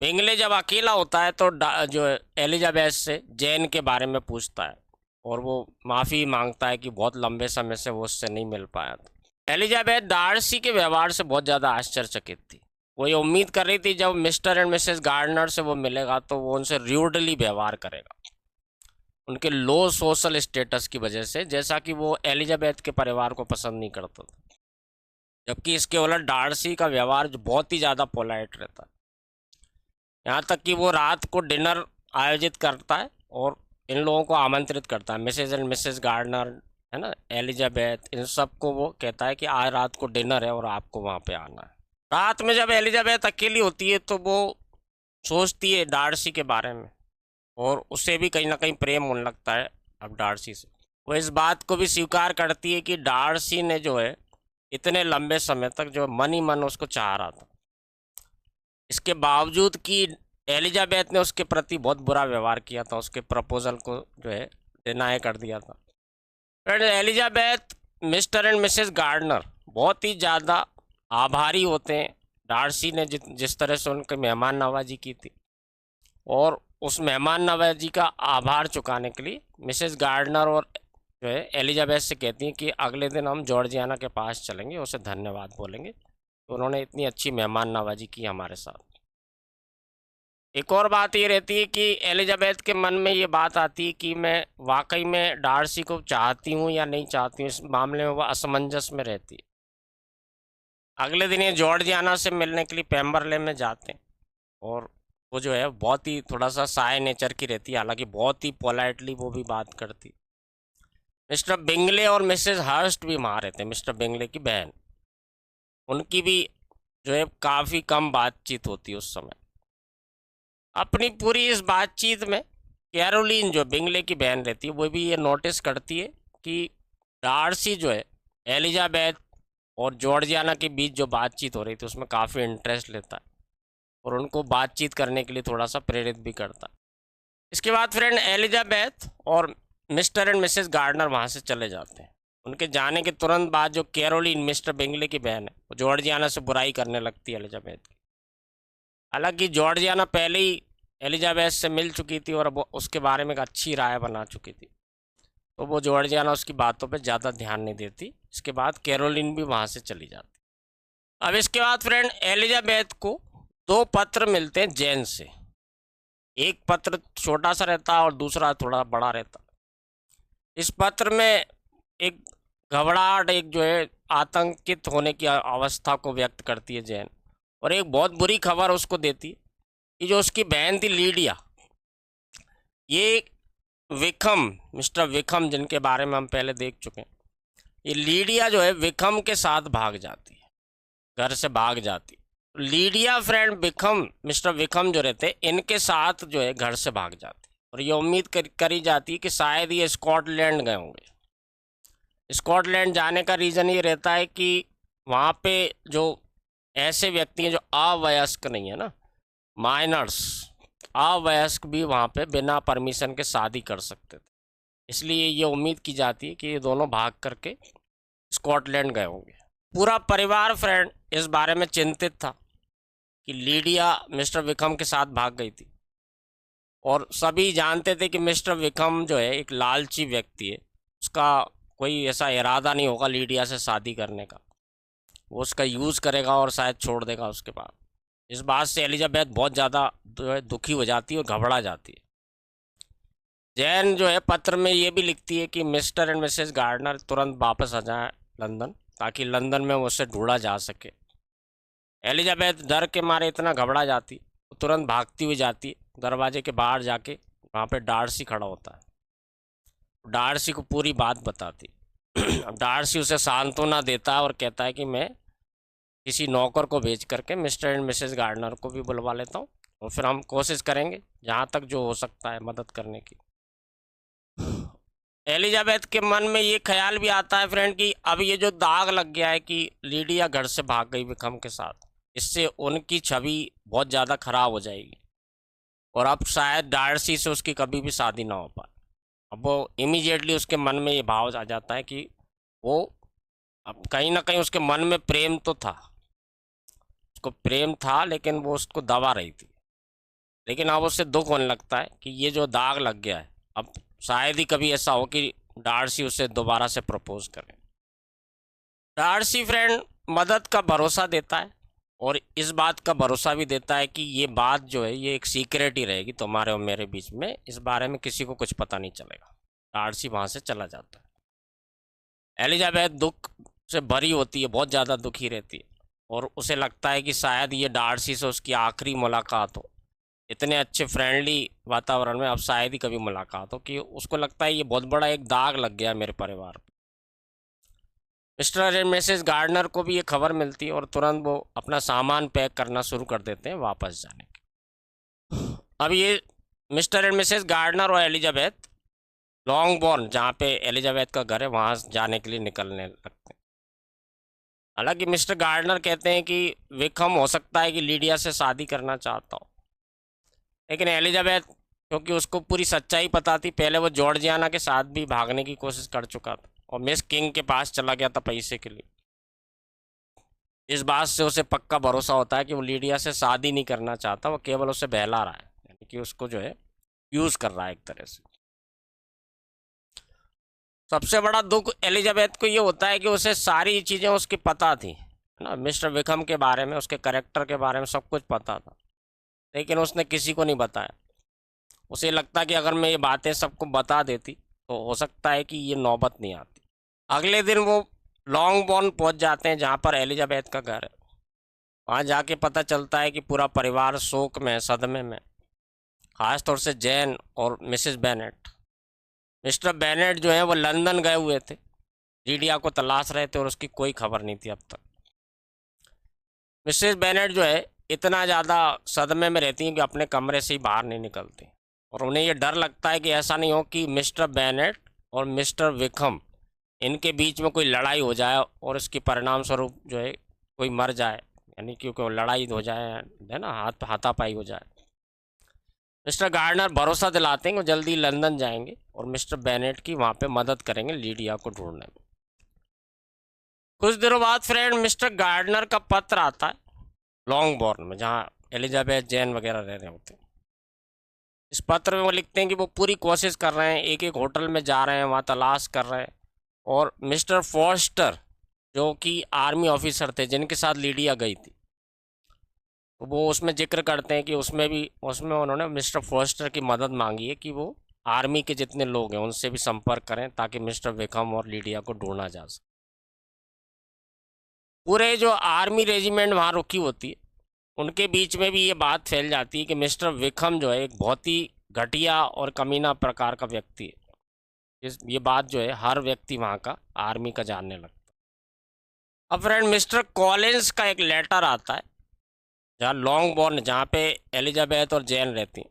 बिंगले जब अकेला होता है तो जो एलिजाबेथ से जैन के बारे में पूछता है और वो माफ़ी मांगता है कि बहुत लंबे समय से वो उससे नहीं मिल पाया था। एलिजाबेथ डार्सी के व्यवहार से बहुत ज़्यादा आश्चर्यचकित थी। वो ये उम्मीद कर रही थी जब मिस्टर एंड मिसेस गार्डनर से वो मिलेगा तो वो उनसे र्यूडली व्यवहार करेगा, उनके लो सोशल स्टेटस की वजह से, जैसा कि वो एलिजाबेथ के परिवार को पसंद नहीं करता था। जबकि इसके उलट डार्सी का व्यवहार जो बहुत ही ज़्यादा पोलाइट रहता है, यहाँ तक कि वो रात को डिनर आयोजित करता है और इन लोगों को आमंत्रित करता है, मिसेज एंड मिसेस गार्डनर है ना, एलिजाबेथ, इन सबको वो कहता है कि आज रात को डिनर है और आपको वहाँ पे आना है। रात में जब एलिजाबेथ अकेली होती है तो वो सोचती है डार्सी के बारे में और उसे भी कहीं ना कहीं प्रेम होने लगता है अब डार्सी से। वो इस बात को भी स्वीकार करती है कि डार्सी ने जो है इतने लंबे समय तक जो मन ही मन उसको चाह रहा था, इसके बावजूद कि एलिजाबेथ ने उसके प्रति बहुत बुरा व्यवहार किया था, उसके प्रपोजल को जो है डिनाई कर दिया था। Friend, Elizabeth, mister and missus Gardiner बहुत ही ज़्यादा आभारी होते हैं डार्सी ने जिस तरह से उनके मेहमान नवाजी की थी, और उस मेहमान नवाजी का आभार चुकाने के लिए मिसेस गार्डनर और जो है एलिजाबेथ से कहती हैं कि अगले दिन हम जॉर्जियाना के पास चलेंगे, उसे धन्यवाद बोलेंगे, तो उन्होंने इतनी अच्छी मेहमान नवाजी की हमारे साथ। एक और बात ये रहती है कि एलिजाबेथ के मन में ये बात आती है कि मैं वाकई में डार्सी को चाहती हूँ या नहीं चाहती हूँ, इस मामले में वह असमंजस में रहती है। अगले दिन ये जॉर्जियाना से मिलने के लिए पेम्बरले में जाते हैं और वो जो है बहुत ही थोड़ा सा साय नेचर की रहती है, हालांकि बहुत ही पोलाइटली वो भी बात करती। मिस्टर बिंगले और मिसेस हर्स्ट भी वहाँ रहते हैं, मिस्टर बिंगले की बहन, उनकी भी जो है काफ़ी कम बातचीत होती है उस समय। अपनी पूरी इस बातचीत में कैरोलिन जो बिंगले की बहन रहती है वो भी ये नोटिस करती है कि डार्सी जो है एलिजाबेथ और जॉर्जियाना के बीच जो बातचीत हो रही थी उसमें काफ़ी इंटरेस्ट लेता है और उनको बातचीत करने के लिए थोड़ा सा प्रेरित भी करता है। इसके बाद फ्रेंड एलिजाबेथ और मिस्टर एंड मिसेस गार्डनर वहाँ से चले जाते हैं। उनके जाने के तुरंत बाद जो कैरोलिन, मिस्टर बिंगले की बहन है, वो जॉर्जियाना से बुराई करने लगती है एलिजाबेथ की। हालांकि जॉर्जियाना पहले ही एलिजाबेथ से मिल चुकी थी और उसके बारे में एक अच्छी राय बना चुकी थी, तो वो जॉर्जियाना उसकी बातों पे ज़्यादा ध्यान नहीं देती। इसके बाद कैरोलिन भी वहाँ से चली जाती। अब इसके बाद फ्रेंड एलिजाबेथ को 2 पत्र मिलते हैं जैन से। एक पत्र छोटा सा रहता और दूसरा थोड़ा बड़ा रहता। इस पत्र में एक घबराहट, एक जो है आतंकित होने की अवस्था को व्यक्त करती है जैन, और एक बहुत बुरी खबर उसको देती है कि जो उसकी बहन थी लीडिया, ये विक्रम, मिस्टर विक्रम, जिनके बारे में हम पहले देख चुके हैं, ये लीडिया जो है विक्रम के साथ भाग जाती है, घर से भाग जाती है। Lydia friend Vikram, mister Vikram जो रहते इनके साथ जो है घर से भाग जाती है और ये उम्मीद करी जाती है कि शायद ये स्कॉटलैंड गए होंगे। स्कॉटलैंड जाने का रीज़न ये रहता है कि वहाँ पे जो ऐसे व्यक्ति हैं जो अवयस्क नहीं है ना, माइनर्स, अवयस्क भी वहाँ पे बिना परमिशन के शादी कर सकते थे। इसलिए ये उम्मीद की जाती है कि ये दोनों भाग करके स्कॉटलैंड गए होंगे। पूरा परिवार फ्रेंड इस बारे में चिंतित था कि लीडिया मिस्टर विक्रम के साथ भाग गई थी, और सभी जानते थे कि मिस्टर विक्रम जो है एक लालची व्यक्ति है। उसका कोई ऐसा इरादा नहीं होगा लीडिया से शादी करने का, वो उसका यूज़ करेगा और शायद छोड़ देगा उसके बाद। इस बात से एलिजाबेथ बहुत ज़्यादा जो है दुखी हो जाती है और घबरा जाती है। जैन जो है पत्र में ये भी लिखती है कि मिस्टर एंड मिसेस गार्डनर तुरंत वापस आ जाए लंदन, ताकि लंदन में उससे ढूंढा जा सके। एलिजाबेथ डर के मारे इतना घबरा जाती, वो तुरंत भागती हुई जाती है। दरवाजे के बाहर जाके वहाँ पे डार्सी खड़ा होता है। डार्सी को पूरी बात बताती। अब डार्सी उसे सांत्वना देता है और कहता है कि मैं किसी नौकर को भेज करके मिस्टर एंड मिसेस गार्डनर को भी बुलवा लेता हूँ, और फिर हम कोशिश करेंगे जहाँ तक जो हो सकता है मदद करने की। एलिजाबेथ के मन में ये ख्याल भी आता है फ्रेंड कि अब ये जो दाग लग गया है कि लीडिया घर से भाग गई विक्रम के साथ, इससे उनकी छवि बहुत ज़्यादा खराब हो जाएगी, और अब शायद डार्सी से उसकी कभी भी शादी ना हो पाए। अब वो इमीडिएटली उसके मन में ये भाव आ जाता है कि वो अब कहीं ना कहीं उसके मन में प्रेम तो था, उसको प्रेम था, लेकिन वो उसको दबा रही थी। लेकिन अब उससे दुख होने लगता है कि ये जो दाग लग गया है, अब शायद ही कभी ऐसा हो कि डार्सी उसे दोबारा से प्रपोज करे। डार्सी फ्रेंड मदद का भरोसा देता है, और इस बात का भरोसा भी देता है कि ये बात जो है ये एक सीक्रेट ही रहेगी तुम्हारे और मेरे बीच में, इस बारे में किसी को कुछ पता नहीं चलेगा। डार्सी वहाँ से चला जाता है। एलिजाबेथ दुख से भरी होती है, बहुत ज़्यादा दुखी रहती है, और उसे लगता है कि शायद ये डार्सी से उसकी आखिरी मुलाकात हो। इतने अच्छे फ्रेंडली वातावरण में अब शायद ही कभी मुलाकात हो, कि उसको लगता है ये बहुत बड़ा एक दाग लग गया मेरे परिवार पर। मिस्टर एंड मिसेस गार्डनर को भी ये खबर मिलती है, और तुरंत वो अपना सामान पैक करना शुरू कर देते हैं वापस जाने के। अब ये मिस्टर एंड मिसेस गार्डनर और एलिजाबेथ लॉन्गबॉर्न, जहाँ पे एलिजाबेथ का घर है, वहाँ जाने के लिए निकलने लगते हैं। हालांकि मिस्टर गार्डनर कहते हैं कि विक्रम हो सकता है कि लीडिया से शादी करना चाहता हो, लेकिन एलिजाबेथ, क्योंकि उसको पूरी सच्चाई पता थी, पहले वो जॉर्जियाना के साथ भी भागने की कोशिश कर चुका था और मिस किंग के पास चला गया था पैसे के लिए। इस बात से उसे पक्का भरोसा होता है कि वो लीडिया से शादी नहीं करना चाहता, वो केवल उसे बहला रहा है, यानी कि उसको जो है यूज़ कर रहा है एक तरह से। सबसे बड़ा दुख एलिजाबेथ को ये होता है कि उसे सारी चीज़ें उसकी पता थी, है ना, मिस्टर विक्रम के बारे में, उसके करेक्टर के बारे में सब कुछ पता था, लेकिन उसने किसी को नहीं बताया। उसे लगता कि अगर मैं ये बातें सबको बता देती तो हो सकता है कि ये नौबत नहीं आती। अगले दिन वो लॉन्गबॉर्न पहुंच जाते हैं, जहाँ पर एलिजाबेथ का घर है। वहाँ जाके पता चलता है कि पूरा परिवार शोक में, सदमे में, खासतौर से जैन और मिसेस बेनेट। मिस्टर बेनेट जो है वो लंदन गए हुए थे, लीडिया को तलाश रहे थे, और उसकी कोई खबर नहीं थी अब तक। मिसेस बेनेट जो है इतना ज़्यादा सदमे में रहती हैं कि अपने कमरे से ही बाहर नहीं निकलती, और उन्हें ये डर लगता है कि ऐसा नहीं हो कि मिस्टर बेनेट और मिस्टर विक्रम, इनके बीच में कोई लड़ाई हो जाए और इसके परिणाम स्वरूप जो है कोई मर जाए, यानी कि कोई लड़ाई हो जाए, है ना, हाथापाई हो जाए। मिस्टर गार्डनर भरोसा दिलाते हैं कि वो जल्दी लंदन जाएंगे और मिस्टर बेनेट की वहाँ पे मदद करेंगे लीडिया को ढूंढने में। कुछ दिनों बाद फ्रेंड मिस्टर गार्डनर का पत्र आता है लॉन्गबॉर्न में, जहाँ एलिजाबेथ जैन वगैरह रह रहे होते हैं। इस पत्र में वो लिखते हैं कि वो पूरी कोशिश कर रहे हैं, एक एक होटल में जा रहे हैं, वहाँ तलाश कर रहे हैं, और मिस्टर फॉस्टर जो कि आर्मी ऑफिसर थे जिनके साथ लीडिया गई थी, तो वो उसमें जिक्र करते हैं कि उसमें उन्होंने मिस्टर फॉस्टर की मदद मांगी है कि वो आर्मी के जितने लोग हैं उनसे भी संपर्क करें, ताकि मिस्टर विक्रम और लीडिया को ढूंढा जा सके। पूरे जो आर्मी रेजिमेंट वहाँ रुकी होती है, उनके बीच में भी ये बात फैल जाती है कि मिस्टर विक्रम जो है एक बहुत ही घटिया और कमीना प्रकार का व्यक्ति है। ये बात जो है हर व्यक्ति वहाँ का आर्मी का जानने लगता है। अब फ्रेंड मिस्टर कॉलिंस का एक लेटर आता है, जहाँ लॉन्गबॉर्न, जहाँ पे एलिजाबेथ और जैन रहती हैं।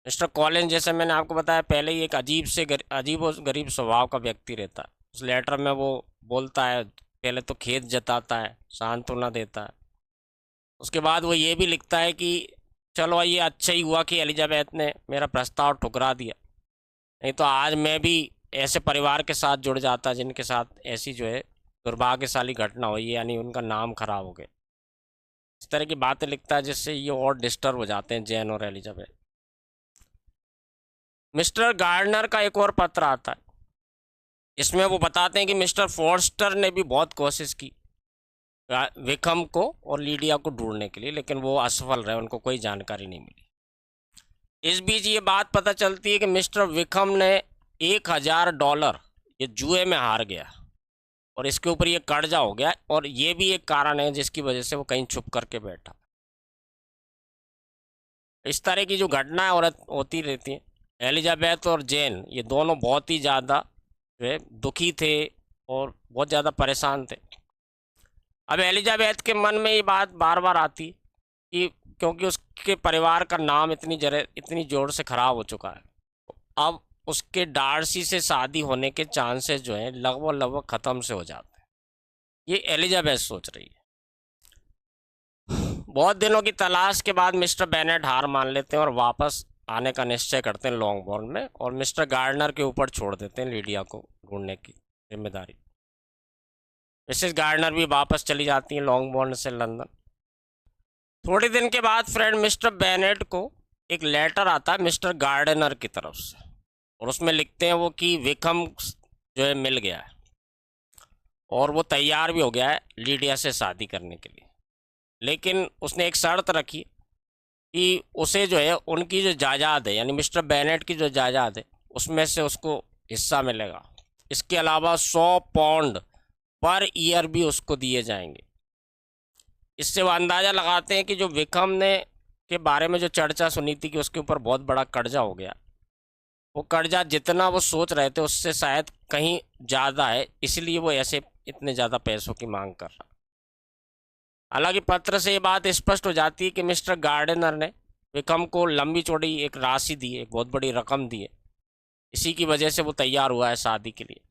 मिस्टर कॉलिंस, जैसे मैंने आपको बताया पहले, ही एक अजीब और गरीब स्वभाव का व्यक्ति रहता है। उस लेटर में वो बोलता है, पहले तो खेद जताता है, सांत्वना देता है, उसके बाद वो ये भी लिखता है कि चलो ये अच्छा ही हुआ कि एलिजाबेथ ने मेरा प्रस्ताव ठुकरा दिया, नहीं तो आज मैं भी ऐसे परिवार के साथ जुड़ जाता जिनके साथ ऐसी जो है दुर्भाग्यशाली घटना हुई, यानी उनका नाम खराब हो गया। इस तरह की बातें लिखता है जिससे ये और डिस्टर्ब हो जाते हैं जैन और एलिजाबेथ। मिस्टर गार्डनर का एक और पत्र आता है, इसमें वो बताते हैं कि मिस्टर फॉर्स्टर ने भी बहुत कोशिश की विकम को और लीडिया को ढूंढने के लिए, लेकिन वो असफल रहे, उनको कोई जानकारी नहीं मिली। इस बीच ये बात पता चलती है कि मिस्टर विकम ने $1000 ये जुए में हार गया और इसके ऊपर ये कर्जा हो गया, और ये भी एक कारण है जिसकी वजह से वो कहीं छुप करके बैठा। इस तरह की जो घटनाएं औरत होती रहती हैं। एलिजाबेथ और जैन ये दोनों बहुत ही ज़्यादा जो है दुखी थे और बहुत ज़्यादा परेशान थे। अब एलिजाबेथ के मन में ये बात बार बार आती कि क्योंकि उसके परिवार का नाम इतनी जोर से ख़राब हो चुका है, अब उसके डार्सी से शादी होने के चांसेस जो हैं लगभग लगभग ख़त्म से हो जाते हैं। ये एलिजाबेथ सोच रही है। बहुत दिनों की तलाश के बाद मिस्टर बेनेट हार मान लेते हैं और वापस आने का निश्चय करते हैं लॉन्गबोर्न में, और मिस्टर गार्डनर के ऊपर छोड़ देते हैं लीडिया को ढूंढने की जिम्मेदारी। मिसेस गार्डनर भी वापस चली जाती हैं लॉन्गबोर्न से लंदन। थोड़े दिन के बाद फ्रेंड मिस्टर बेनेट को एक लेटर आता है मिस्टर गार्डनर की तरफ से, और उसमें लिखते हैं वो कि विकम जो है मिल गया है और वो तैयार भी हो गया है लीडिया से शादी करने के लिए, लेकिन उसने एक शर्त रखी कि उसे जो है उनकी जो जायदाद है, यानी मिस्टर बेनेट की जो जायदाद है उसमें से उसको हिस्सा मिलेगा। इसके अलावा 100 पाउंड पर ईयर भी उसको दिए जाएंगे। इससे वो अंदाज़ा लगाते हैं कि जो विकम ने के बारे में जो चर्चा सुनी थी कि उसके ऊपर बहुत बड़ा कर्जा हो गया, वो कर्जा जितना वो सोच रहे थे उससे शायद कहीं ज़्यादा है, इसलिए वो ऐसे इतने ज़्यादा पैसों की मांग कर रहा। हालांकि पत्र से ये बात स्पष्ट हो जाती है कि मिस्टर गार्डनर ने विकम को लंबी चौड़ी एक राशि दी है, एक बहुत बड़ी रकम दी है, इसी की वजह से वो तैयार हुआ है शादी के लिए।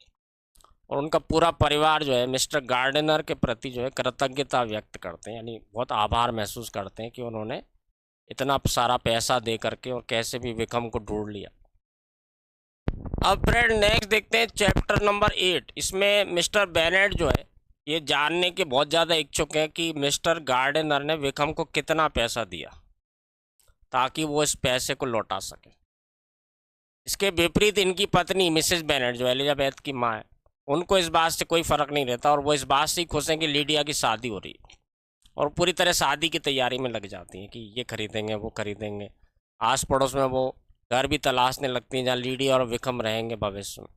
और उनका पूरा परिवार जो है मिस्टर गार्डनर के प्रति जो है कृतज्ञता व्यक्त करते हैं, यानी बहुत आभार महसूस करते हैं कि उन्होंने इतना सारा पैसा दे करके और कैसे भी विकम को ढूंढ लिया। अब फ्रेंड नेक्स्ट देखते हैं चैप्टर नंबर 8। इसमें मिस्टर बेनेट जो है ये जानने के बहुत ज़्यादा इच्छुक हैं कि मिस्टर गार्डनर ने विकम को कितना पैसा दिया ताकि वो इस पैसे को लौटा सके। इसके विपरीत इनकी पत्नी मिसेस बेनेट जो एलिजाबेथ की माँ है, उनको इस बात से कोई फ़र्क नहीं रहता और वो इस बात से ही खुश हैं कि लीडिया की शादी हो रही है, और पूरी तरह शादी की तैयारी में लग जाती हैं कि ये खरीदेंगे वो खरीदेंगे। आस पड़ोस में वो घर भी तलाशने लगती हैं जहाँ लीडिया और विकम रहेंगे भविष्य में।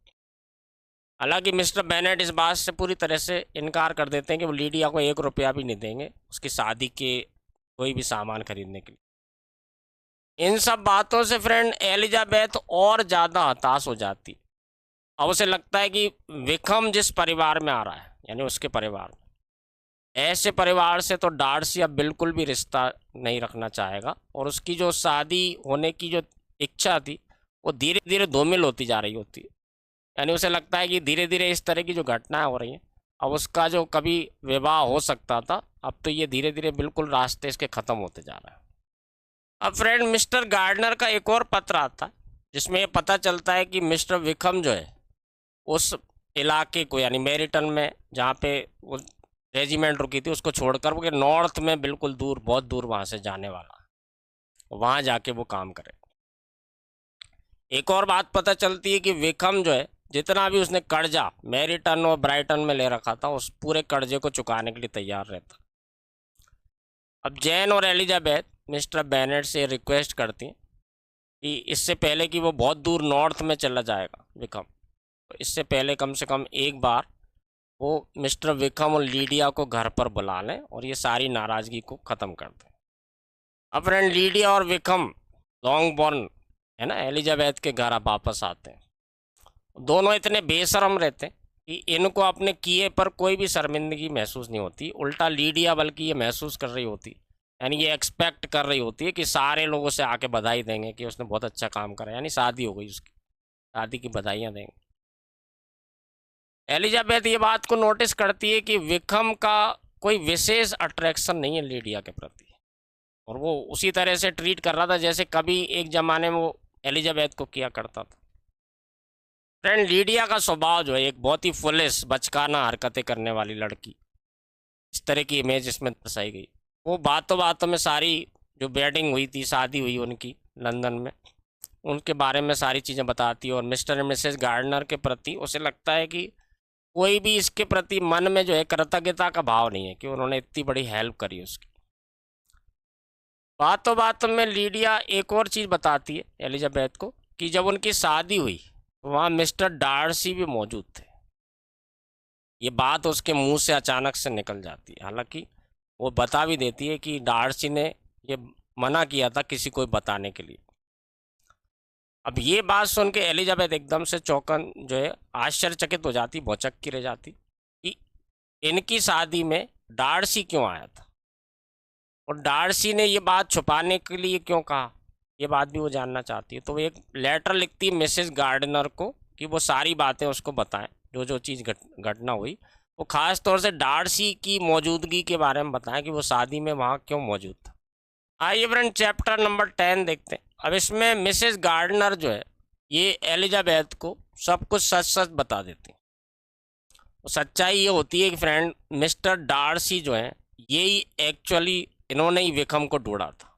हालांकि मिस्टर बेनेट इस बात से पूरी तरह से इनकार कर देते हैं कि वो लीडिया को 1 रुपया भी नहीं देंगे उसकी शादी के कोई भी सामान खरीदने के लिए। इन सब बातों से फ्रेंड एलिजाबेथ और ज़्यादा हताश हो जाती। अब उसे लगता है कि विकम जिस परिवार में आ रहा है, यानी उसके परिवार में, ऐसे परिवार से तो डार्सी अब बिल्कुल भी रिश्ता नहीं रखना चाहेगा, और उसकी जो शादी होने की जो इच्छा थी वो धीरे धीरे धूमिल होती जा रही होती है। यानी उसे लगता है कि धीरे धीरे इस तरह की जो घटनाएं हो रही हैं, अब उसका जो कभी विवाह हो सकता था, अब तो ये धीरे धीरे बिल्कुल रास्ते इसके ख़त्म होते जा रहा है। अब फ्रेंड मिस्टर गार्डनर का एक और पत्र आता है जिसमें ये पता चलता है कि मिस्टर विकम जो है उस इलाके को, यानी मेरिटन में जहाँ पे वो रेजिमेंट रुकी थी, उसको छोड़कर वो नॉर्थ में बिल्कुल दूर, बहुत दूर वहाँ से जाने वाला है, वहाँ जाके वो काम करे। एक और बात पता चलती है कि विकम जो है जितना भी उसने कर्जा मेरिटन और ब्राइटन में ले रखा था उस पूरे कर्जे को चुकाने के लिए तैयार रहता। अब जैन और एलिजाबेथ मिस्टर बेनेट से रिक्वेस्ट करती हैं कि इससे पहले कि वो बहुत दूर नॉर्थ में चला जाएगा विकम, तो इससे पहले कम से कम एक बार वो मिस्टर विकम और लीडिया को घर पर बुला लें और ये सारी नाराज़गी को ख़त्म कर दें। अब फ्रेंड लीडिया और विकम लॉन्गबोर्न है ना एलिजाबेथ के घर वापस आते हैं। दोनों इतने बेशरम रहते हैं कि इनको अपने किए पर कोई भी शर्मिंदगी महसूस नहीं होती, उल्टा लीडिया बल्कि ये महसूस कर रही होती, यानी ये एक्सपेक्ट कर रही होती है कि सारे लोगों से आके बधाई देंगे कि उसने बहुत अच्छा काम करा, यानी शादी हो गई उसकी, शादी की बधाइयाँ देंगे। एलिजाबेथ ये बात को नोटिस करती है कि विकम का कोई विशेष अट्रैक्शन नहीं है लीडिया के प्रति, और वो उसी तरह से ट्रीट कर रहा था जैसे कभी एक ज़माने में वो एलिजाबेथ को किया करता था। फ्रेंड, लीडिया का स्वभाव जो है एक बहुत ही फुलिश बचकाना हरकतें करने वाली लड़की, इस तरह की इमेज इसमें दर्शाई गई। वो बातों बातों में सारी जो वेडिंग हुई थी, शादी हुई उनकी लंदन में, उनके बारे में सारी चीज़ें बताती है। और मिस्टर एंड मिसेस गार्डनर के प्रति उसे लगता है कि कोई भी इसके प्रति मन में जो है कृतज्ञता का भाव नहीं है कि उन्होंने इतनी बड़ी हेल्प करी उसकी। बातों बातों में लीडिया एक और चीज़ बताती है एलिजाबेथ को कि जब उनकी शादी हुई तो वहाँ मिस्टर डार्सी भी मौजूद थे। ये बात उसके मुंह से अचानक से निकल जाती है, हालांकि वो बता भी देती है कि डार्सी ने ये मना किया था किसी को बताने के लिए। अब ये बात सुन के एलिजाबेथ एकदम से चौंकन जो है आश्चर्यचकित हो जाती, भौचक की रह जाती कि इनकी शादी में डार्सी क्यों आया था और डार्सी ने ये बात छुपाने के लिए क्यों कहा, ये बात भी वो जानना चाहती है। तो वो एक लेटर लिखती है मिसेस गार्डनर को कि वो सारी बातें उसको बताएं, जो जो चीज़ घटना हुई, वो ख़ास तौर से डार्सी की मौजूदगी के बारे में बताएं कि वो शादी में वहाँ क्यों मौजूद था। आइए फ्रेंड, चैप्टर नंबर 10 देखते हैं। अब इसमें मिसेस गार्डनर जो है ये एलिजाबेथ को सब कुछ सच सच बता देती है। तो सच्चाई ये होती है कि फ्रेंड, मिस्टर डार्सी जो है ये एक्चुअली इन्होंने ही विकम को ढूंढा था।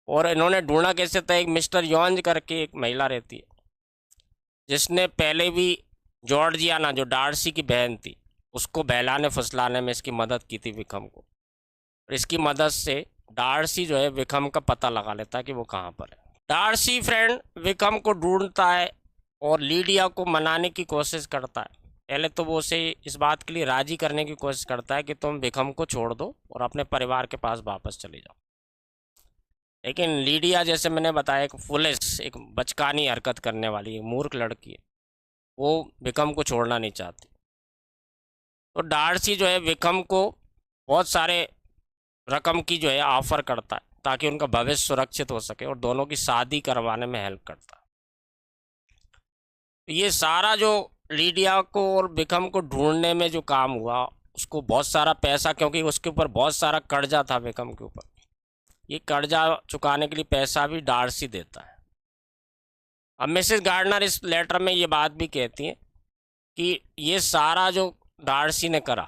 और इन्होंने ढूंढा कैसे था, एक मिस्टर यॉन्ज करके एक महिला रहती है जिसने पहले भी जॉर्जियाना जो डार्सी की बहन थी उसको बहलाने फुसलाने में इसकी मदद की थी विकम को। और इसकी मदद से डार्सी जो है विकम का पता लगा लेता है कि वो कहाँ पर है। डार्सी फ्रेंड विकम को ढूंढता है और लीडिया को मनाने की कोशिश करता है। पहले तो वो उसे इस बात के लिए राजी करने की कोशिश करता है कि तुम विकम को छोड़ दो और अपने परिवार के पास वापस चले जाओ, लेकिन लीडिया जैसे मैंने बताया एक फुलिश, एक बचकानी हरकत करने वाली एक मूर्ख लड़की है, वो विकम को छोड़ना नहीं चाहती। तो डार्सी जो है विकम को बहुत सारे रकम की जो है ऑफर करता है ताकि उनका भविष्य सुरक्षित हो सके और दोनों की शादी करवाने में हेल्प करता है। तो ये सारा जो लीडिया को और विकम को ढूंढने में जो काम हुआ, उसको बहुत सारा पैसा, क्योंकि उसके ऊपर बहुत सारा कर्जा था विकम के ऊपर, ये कर्जा चुकाने के लिए पैसा भी डार्सी देता है। अब मिसेस गार्डनर इस लेटर में ये बात भी कहती हैं कि ये सारा जो डार्सी ने करा,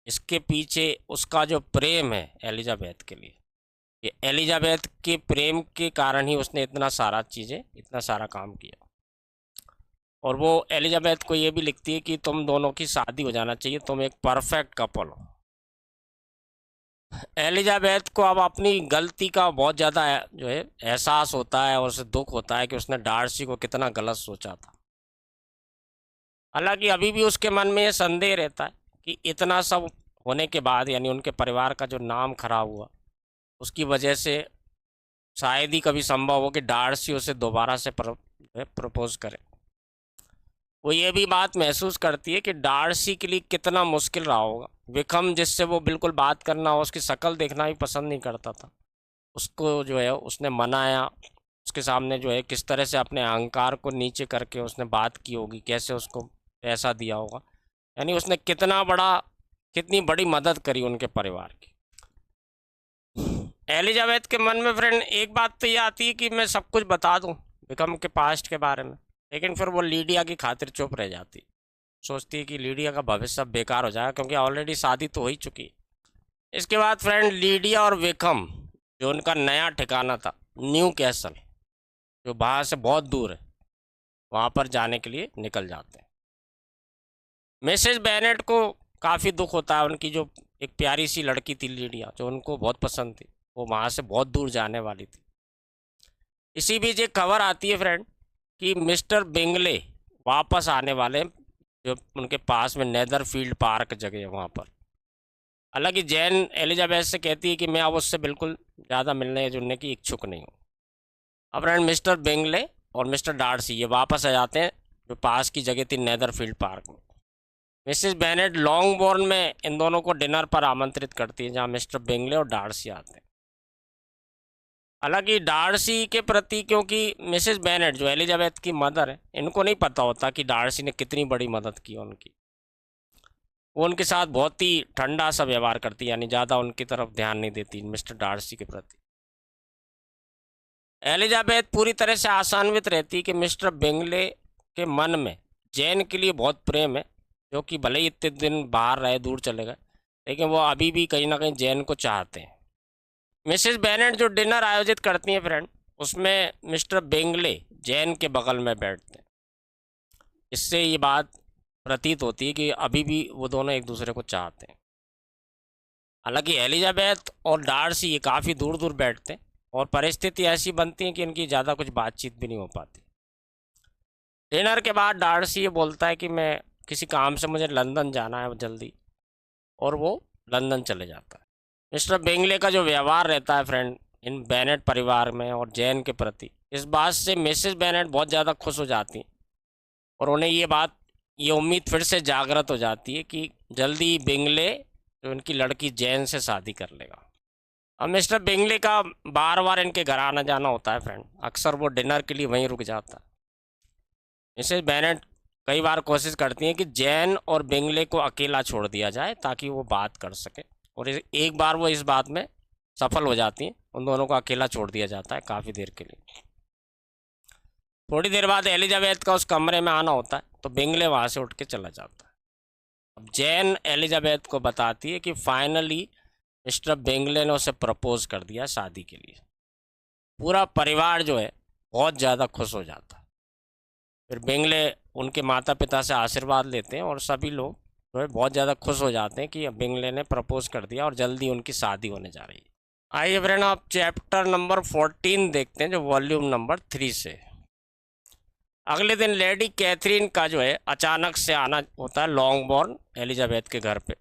इसके पीछे उसका जो प्रेम है एलिजाबेथ के लिए, ये एलिजाबेथ के प्रेम के कारण ही उसने इतना सारा चीज़ें, इतना सारा काम किया। और वो एलिजाबेथ को ये भी लिखती है कि तुम दोनों की शादी हो जाना चाहिए, तुम एक परफेक्ट कपल हो। एलिजाबेथ को अब अपनी गलती का बहुत ज़्यादा जो है एहसास होता है और उसे दुख होता है कि उसने डार्सी को कितना गलत सोचा था। हालांकि अभी भी उसके मन में ये संदेह रहता है कि इतना सब होने के बाद, यानी उनके परिवार का जो नाम खराब हुआ, उसकी वजह से शायद ही कभी संभव हो कि डार्सी उसे दोबारा से प्रपोज करे। वो ये भी बात महसूस करती है कि डार्सी के लिए कितना मुश्किल रहा होगा। विकम जिससे वो बिल्कुल बात करना हो, उसकी शक्ल देखना भी पसंद नहीं करता था, उसको जो है उसने मनाया, उसके सामने जो है किस तरह से अपने अहंकार को नीचे करके उसने बात की होगी, कैसे उसको पैसा दिया होगा, यानी उसने कितनी बड़ी मदद करी उनके परिवार की। एलिजाबेथ के मन में फ्रेंड एक बात तो ये आती है कि मैं सब कुछ बता दूं विकम के पास्ट के बारे में, लेकिन फिर वो लीडिया की खातिर चुप रह जाती, सोचती है कि लीडिया का भविष्य सब बेकार हो जाएगा क्योंकि ऑलरेडी शादी तो हो ही चुकी है। इसके बाद फ्रेंड लीडिया और विकम जो उनका नया ठिकाना था न्यू कैसल, जो वहाँ से बहुत दूर है, वहाँ पर जाने के लिए निकल जाते हैं। मिसेस बेनेट को काफ़ी दुख होता है, उनकी जो एक प्यारी सी लड़की थी लीडिया, जो उनको बहुत पसंद थी, वो वहाँ से बहुत दूर जाने वाली थी। इसी बीच एक खबर आती है फ्रेंड कि मिस्टर बिंगले वापस आने वाले हैं, जो उनके पास में नेदरफील्ड पार्क जगह है वहाँ पर। हालांकि जैन एलिजाबेथ से कहती है कि मैं अब उससे बिल्कुल ज़्यादा मिलने जुलने की इच्छुक नहीं हूँ। अब फ्रेंड मिस्टर बिंगले और मिस्टर डार्सी ये वापस आ जाते हैं जो पास की जगह थी नेदरफील्ड पार्क में। मिसेस बेनेट लॉन्गबोर्न में इन दोनों को डिनर पर आमंत्रित करती है जहाँ मिस्टर बिंगले और डार्सी आते हैं। हालांकि डार्सी के प्रति, क्योंकि मिसेस बेनेट जो एलिजाबेथ की मदर है, इनको नहीं पता होता कि डार्सी ने कितनी बड़ी मदद की उनकी। वो उनके साथ बहुत ही ठंडा सा व्यवहार करती है, यानी ज़्यादा उनकी तरफ ध्यान नहीं देती मिस्टर डार्सी के प्रति। एलिजाबेथ पूरी तरह से आशान्वित रहती कि मिस्टर बिंगले के मन में जैन के लिए बहुत प्रेम है, जो कि भले ही इतने दिन बाहर रहे, दूर चले गए, लेकिन वो अभी भी कहीं ना कहीं जैन को चाहते हैं। मिसेस बेनेट जो डिनर आयोजित करती हैं फ्रेंड, उसमें मिस्टर बिंगले जैन के बगल में बैठते हैं। इससे ये बात प्रतीत होती है कि अभी भी वो दोनों एक दूसरे को चाहते हैं। हालांकि एलिजाबेथ और डार्सी ये काफ़ी दूर दूर बैठते हैं और परिस्थिति ऐसी बनती है कि इनकी ज़्यादा कुछ बातचीत भी नहीं हो पाती। डिनर के बाद डार्सी ये बोलता है कि मैं किसी काम से मुझे लंदन जाना है जल्दी, और वो लंदन चले जाता है। मिस्टर बिंगले का जो व्यवहार रहता है फ्रेंड इन बेनेट परिवार में और जैन के प्रति, इस बात से मिसेस बेनेट बहुत ज़्यादा खुश हो जाती हैं और उन्हें ये उम्मीद फिर से जागृत हो जाती है कि जल्दी बिंगले जो इनकी लड़की जैन से शादी कर लेगा। अब मिस्टर बिंगले का बार बार इनके घर आना जाना होता है फ्रेंड, अक्सर वो डिनर के लिए वहीं रुक जाता है। मिसेस बेनेट कई बार कोशिश करती हैं कि जैन और बिंगले को अकेला छोड़ दिया जाए ताकि वो बात कर सके, और एक बार वो इस बात में सफल हो जाती हैं। उन दोनों को अकेला छोड़ दिया जाता है काफ़ी देर के लिए। थोड़ी देर बाद एलिजाबेथ का उस कमरे में आना होता है तो बिंगले वहाँ से उठ के चला जाता है। अब जैन एलिजाबेथ को बताती है कि फाइनली मिस्टर बिंगले ने उसे प्रपोज कर दिया शादी के लिए। पूरा परिवार जो है बहुत ज़्यादा खुश हो जाता है। फिर बिंगले उनके माता पिता से आशीर्वाद लेते हैं और सभी लोग जो है बहुत ज़्यादा खुश हो जाते हैं कि बिंगले ने प्रपोज कर दिया और जल्दी उनकी शादी होने जा रही है। आइए फ्रेंड आप चैप्टर नंबर 14 देखते हैं जो वॉल्यूम नंबर 3 से। अगले दिन लेडी कैथरीन का जो है अचानक से आना होता है लॉन्गबोर्न एलिजाबेथ के घर पे।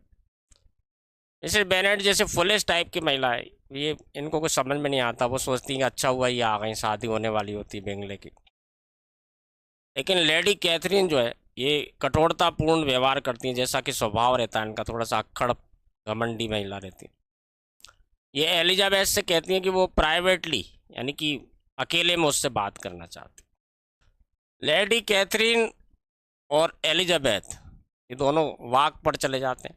जैसे बेनेट जैसे फुलेस्ट टाइप की महिला है, ये इनको कुछ समझ में नहीं आता। वो सोचती है कि अच्छा हुआ ये आ गई, शादी होने वाली होती है बिंगले की। लेकिन लेडी कैथरीन जो है ये कठोरतापूर्ण व्यवहार करती हैं, जैसा कि स्वभाव रहता है इनका, थोड़ा सा अक्खड़ घमंडी महिला रहती है। ये एलिजाबेथ से कहती हैं कि वो प्राइवेटली यानी कि अकेले में उससे बात करना चाहती। लेडी कैथरीन और एलिजाबेथ ये दोनों वॉक पर चले जाते हैं।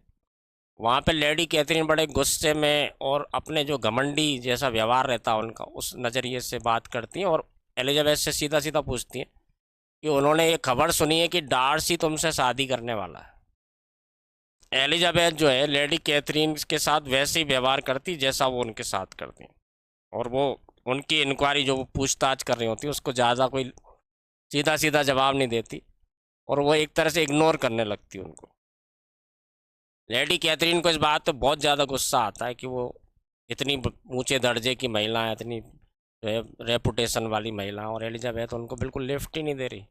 वहाँ पे लेडी कैथरीन बड़े गुस्से में और अपने जो घमंडी जैसा व्यवहार रहता है उनका, उस नज़रिए से बात करती हैं और एलिजाबेथ से सीधा सीधा पूछती हैं कि उन्होंने ये खबर सुनी है कि डार्सी तुमसे शादी करने वाला है। एलिजाबेथ जो है लेडी कैथरीन के साथ वैसे ही व्यवहार करती जैसा वो उनके साथ करती, और वो उनकी इंक्वायरी जो वो पूछताछ कर रही होती उसको ज़्यादा कोई सीधा सीधा जवाब नहीं देती और वो एक तरह से इग्नोर करने लगती उनको। लेडी कैथरीन को इस बात पर बहुत ज़्यादा गुस्सा आता है कि वो इतनी ऊंचे दर्जे की महिला है, इतनी रेपुटेशन वाली महिला, और एलिजाबेथ उनको बिल्कुल लिफ्ट ही नहीं दे रही।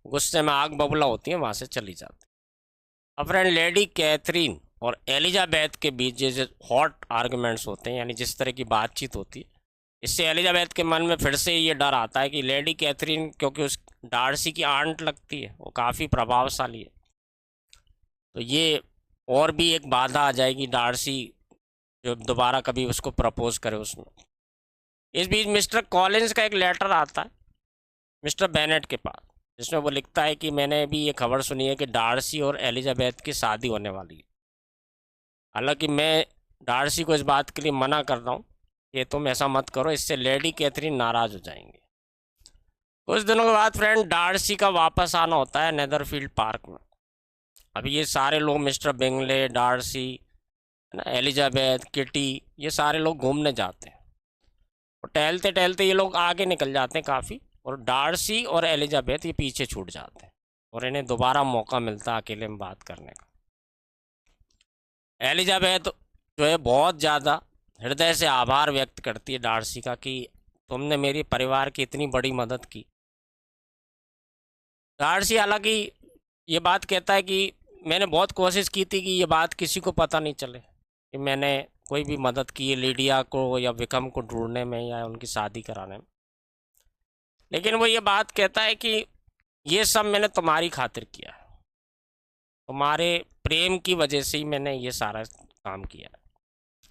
गुस्से में आग बबूला होती है, वहाँ से चली जाती। अब फ्रेंड लेडी कैथरीन और एलिजाबेथ के बीच जैसे हॉट आर्गूमेंट्स होते हैं, यानी जिस तरह की बातचीत होती है, इससे एलिजाबेथ के मन में फिर से ये डर आता है कि लेडी कैथरीन क्योंकि उस डार्सी की आंट लगती है, वो काफ़ी प्रभावशाली है, तो ये और भी एक बाधा आ जाएगी डार्सी जो दोबारा कभी उसको प्रपोज करे उसमें। इस बीच मिस्टर कॉलिंस का एक लेटर आता है मिस्टर बेनेट के पास, जिसमें वो लिखता है कि मैंने भी ये खबर सुनी है कि डार्सी और एलिजाबेथ की शादी होने वाली है। हालांकि मैं डार्सी को इस बात के लिए मना कर रहा हूँ कि तुम ऐसा मत करो, इससे लेडी कैथरीन नाराज़ हो जाएंगे। कुछ दिनों के बाद फ्रेंड डार्सी का वापस आना होता है नेदरफील्ड पार्क में। अभी ये सारे लोग mister Bingley, Darcy, Elizabeth, Kitty, ये सारे लोग घूमने जाते हैं और टहलते टहलते ये लोग आगे निकल जाते हैं काफ़ी, और डार्सी और एलिजाबेथ ये पीछे छूट जाते हैं और इन्हें दोबारा मौका मिलता है अकेले में बात करने का। एलिजाबेथ जो है बहुत ज़्यादा हृदय से आभार व्यक्त करती है डार्सी का कि तुमने मेरे परिवार की इतनी बड़ी मदद की। डार्सी हालांकि ये बात कहता है कि मैंने बहुत कोशिश की थी कि ये बात किसी को पता नहीं चले कि मैंने कोई भी मदद की है लीडिया को या विक्रम को ढूंढने में या उनकी शादी कराने में, लेकिन वो ये बात कहता है कि ये सब मैंने तुम्हारी खातिर किया है, तुम्हारे प्रेम की वजह से ही मैंने ये सारा काम किया है।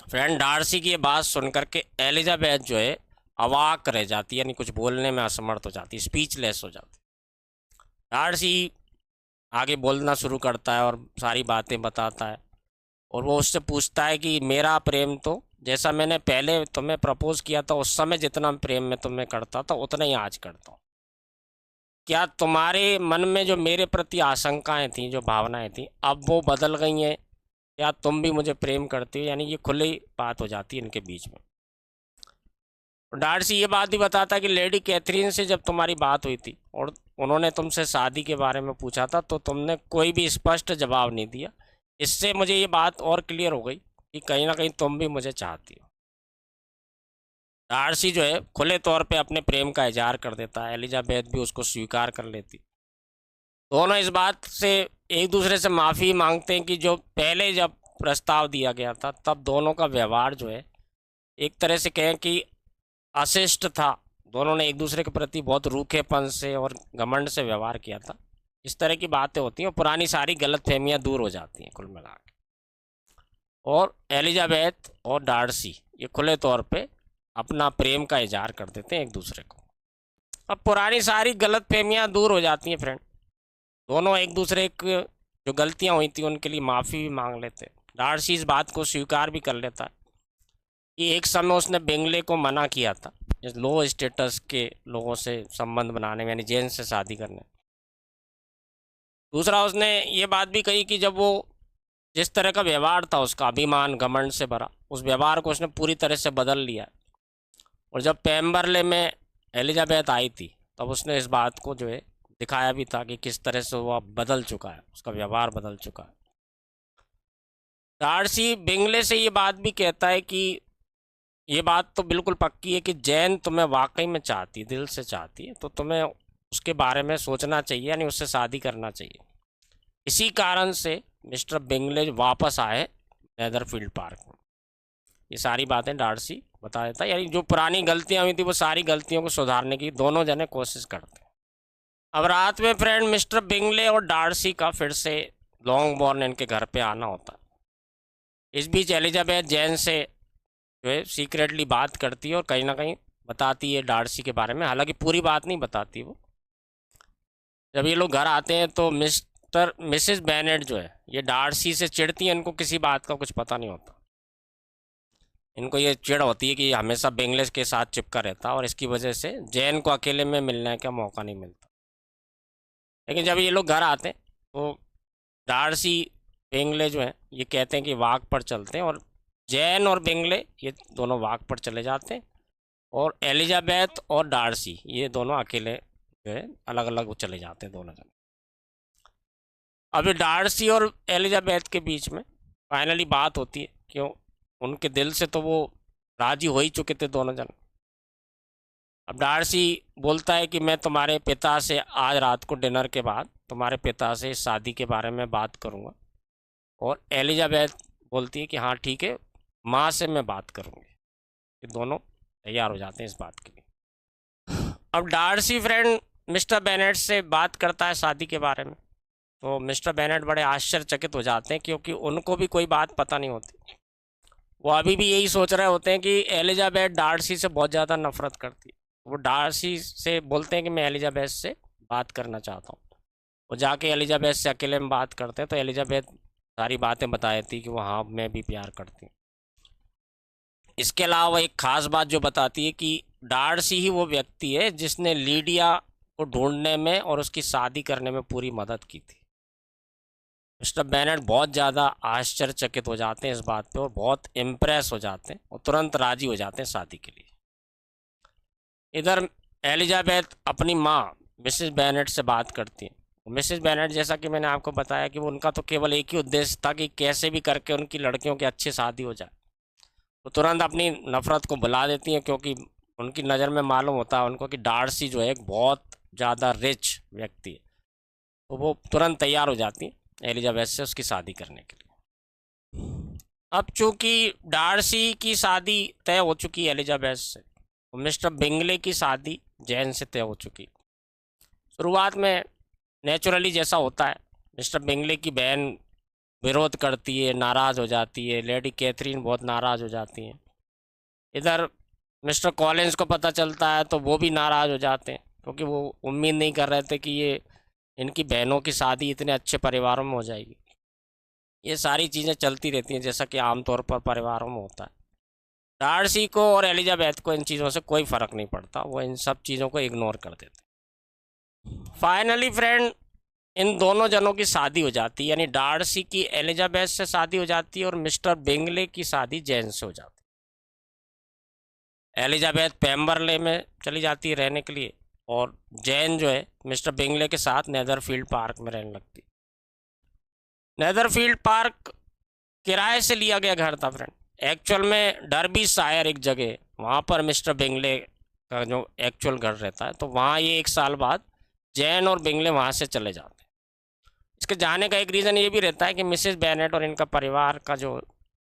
फ्रेंड डार्सी की ये बात सुनकर के एलिजाबेथ जो है अवाक रह जाती है, यानी कुछ बोलने में असमर्थ हो जाती है, स्पीचलेस हो जाती है। डार्सी आगे बोलना शुरू करता है और सारी बातें बताता है, और वो उससे पूछता है कि मेरा प्रेम तो जैसा मैंने पहले तुम्हें प्रपोज किया था उस समय जितना प्रेम में तुम्हें करता था उतना ही आज करता हूँ। क्या तुम्हारे मन में जो मेरे प्रति आशंकाएं थी, जो भावनाएं थी, अब वो बदल गई हैं? क्या तुम भी मुझे प्रेम करते हो? यानी ये खुली बात हो जाती है इनके बीच में। डार्सी ये बात भी बताता कि लेडी कैथरीन से जब तुम्हारी बात हुई थी और उन्होंने तुमसे शादी के बारे में पूछा था तो तुमने कोई भी स्पष्ट जवाब नहीं दिया। इससे मुझे ये बात और क्लियर हो गई कि कहीं ना कहीं तुम भी मुझे चाहती हो। डार्सी जो है खुले तौर पे अपने प्रेम का इजहार कर देता है। एलिजाबेथ भी उसको स्वीकार कर लेती। दोनों इस बात से एक दूसरे से माफ़ी मांगते हैं कि जो पहले जब प्रस्ताव दिया गया था तब दोनों का व्यवहार जो है एक तरह से कहें कि अशिष्ट था। दोनों ने एक दूसरे के प्रति बहुत रूखेपन से और घमंड से व्यवहार किया था। इस तरह की बातें होती हैं और पुरानी सारी गलतफहमियां दूर हो जाती हैं कुल मिला के। और एलिजाबेथ और डार्सी ये खुले तौर पे अपना प्रेम का इजहार कर देते हैं एक दूसरे को। अब पुरानी सारी गलतफहमियां दूर हो जाती हैं फ्रेंड। दोनों एक दूसरे की जो गलतियां हुई थी उनके लिए माफ़ी भी मांग लेते हैं। डार्सी इस बात को स्वीकार भी कर लेता है कि एक समय उसने बिंगले को मना किया था इस लो स्टेटस के लोगों से संबंध बनाने में, यानी जेन से शादी करने। दूसरा उसने ये बात भी कही कि जब वो जिस तरह का व्यवहार था उसका अभिमान घमंड से भरा, उस व्यवहार को उसने पूरी तरह से बदल लिया। और जब पेम्बरले में एलिजाबेथ आई थी तब उसने इस बात को जो है दिखाया भी था कि किस तरह से वो अब बदल चुका है, उसका व्यवहार बदल चुका है। डार्सी बिंगले से ये बात भी कहता है कि ये बात तो बिल्कुल पक्की है कि जैन तुम्हें वाकई में चाहती, दिल से चाहती है, तो तुम्हें उसके बारे में सोचना चाहिए, यानी उससे शादी करना चाहिए। इसी कारण से मिस्टर बिंगले वापस आए नेदरफील्ड पार्क में। ये सारी बातें डार्सी बता देता है, यानी जो पुरानी गलतियां हुई थी वो सारी गलतियों को सुधारने की दोनों जने कोशिश करते हैं। अब रात में फ्रेंड मिस्टर बिंगले और डार्सी का फिर से लॉन्गबॉर्न इनके घर पे आना होता है। इस बीच एलिजाबेथ जैन से जो है सीक्रेटली बात करती है और कहीं ना कहीं बताती है डार्सी के बारे में, हालांकि पूरी बात नहीं बताती वो। जब ये लोग घर आते हैं तो मिसेस बेनेट जो है ये डार्सी से चिढ़ती है। इनको किसी बात का कुछ पता नहीं होता। इनको ये चिढ़ होती है कि हमेशा बिंगले के साथ चिपका रहता और इसकी वजह से जैन को अकेले में मिलने का मौका नहीं मिलता। लेकिन जब ये लोग घर आते हैं तो डार्सी बिंगले जो है ये कहते हैं कि वाक पर चलते हैं, और जैन और बिंगले ये दोनों वाक पर चले जाते हैं और एलिजाबेथ और डार्सी ये दोनों अकेले जो है अलग अलग चले जाते हैं दोनों जन। अभी डार्सी और एलिजाबेथ के बीच में फाइनली बात होती है, क्यों उनके दिल से तो वो राजी हो ही चुके थे दोनों जन। अब डार्सी बोलता है कि मैं तुम्हारे पिता से आज रात को डिनर के बाद तुम्हारे पिता से इस शादी के बारे में बात करूँगा। और एलिजाबेथ बोलती है कि हाँ ठीक है, माँ से मैं बात करूँगी। ये दोनों तैयार हो जाते हैं इस बात के लिए। अब डार्सी फ्रेंड मिस्टर बेनेट से बात करता है शादी के बारे में, तो मिस्टर बेनेट बड़े आश्चर्यचकित हो जाते हैं क्योंकि उनको भी कोई बात पता नहीं होती। वो अभी भी यही सोच रहे होते हैं कि एलिजाबेथ डार्सी से बहुत ज़्यादा नफरत करती है। वो डार्सी से बोलते हैं कि मैं एलिजाबेथ से बात करना चाहता हूँ। वो जाके एलिजाबेथ से अकेले में बात करते हैं तो एलिजाबेथ सारी बातें बता देती कि वो हाँ मैं भी प्यार करती हूँ। इसके अलावा एक ख़ास बात जो बताती है कि डार्सी ही वो व्यक्ति है जिसने लीडिया को ढूंढने में और उसकी शादी करने में पूरी मदद की थी। मिस्टर बेनेट बहुत ज़्यादा आश्चर्यचकित हो जाते हैं इस बात पे और बहुत इम्प्रेस हो जाते हैं और तुरंत राजी हो जाते हैं शादी के लिए। इधर एलिजाबेथ अपनी माँ मिसेस बेनेट से बात करती है। मिसेस बेनेट जैसा कि मैंने आपको बताया कि वो उनका तो केवल एक ही उद्देश्य था कि कैसे भी करके उनकी लड़कियों की अच्छी शादी हो जाए। तो तुरंत अपनी नफ़रत को भुला देती हैं क्योंकि उनकी नज़र में मालूम होता है उनको कि डार्सी जो है एक बहुत ज़्यादा रिच व्यक्ति है। तो वो तुरंत तैयार हो जाती हैं एलिजाबेथ से उसकी शादी करने के लिए। अब चूँकि डार्सी की शादी तय हो चुकी है एलिजाबेथ से, तो मिस्टर बिंगले की शादी जैन से तय हो चुकी। शुरुआत में नेचुरली जैसा होता है मिस्टर बिंगले की बहन विरोध करती है, नाराज़ हो जाती है। लेडी कैथरीन बहुत नाराज़ हो जाती हैं। इधर मिस्टर कॉलिंस को पता चलता है तो वो भी नाराज़ हो जाते हैं क्योंकि वो उम्मीद नहीं कर रहे थे कि ये इनकी बहनों की शादी इतने अच्छे परिवारों में हो जाएगी। ये सारी चीज़ें चलती रहती हैं जैसा कि आमतौर पर परिवारों में होता है। डार्सी को और एलिजाबेथ को इन चीज़ों से कोई फ़र्क नहीं पड़ता, वो इन सब चीज़ों को इग्नोर कर देते। फाइनली फ्रेंड, इन दोनों जनों की शादी हो जाती है, यानी डार्सी की एलिजाबेथ से शादी हो जाती है और मिस्टर बिंगले की शादी जैन से हो जाती है। एलिजाबेथ पेम्बरले में चली जाती है रहने के लिए और जैन जो है मिस्टर बिंगले के साथ नेदरफील्ड पार्क में रहने लगती है। नेदरफील्ड पार्क किराए से लिया गया घर था फ्रेंड। एक्चुअल में डर्बीशायर एक जगह है, वहाँ पर मिस्टर बिंगले का जो एक्चुअल घर रहता है, तो वहाँ ये 1 साल बाद जैन और बिंगले वहाँ से चले जाते हैं। इसके जाने का एक रीज़न ये भी रहता है कि मिसेस बेनेट और इनका परिवार का जो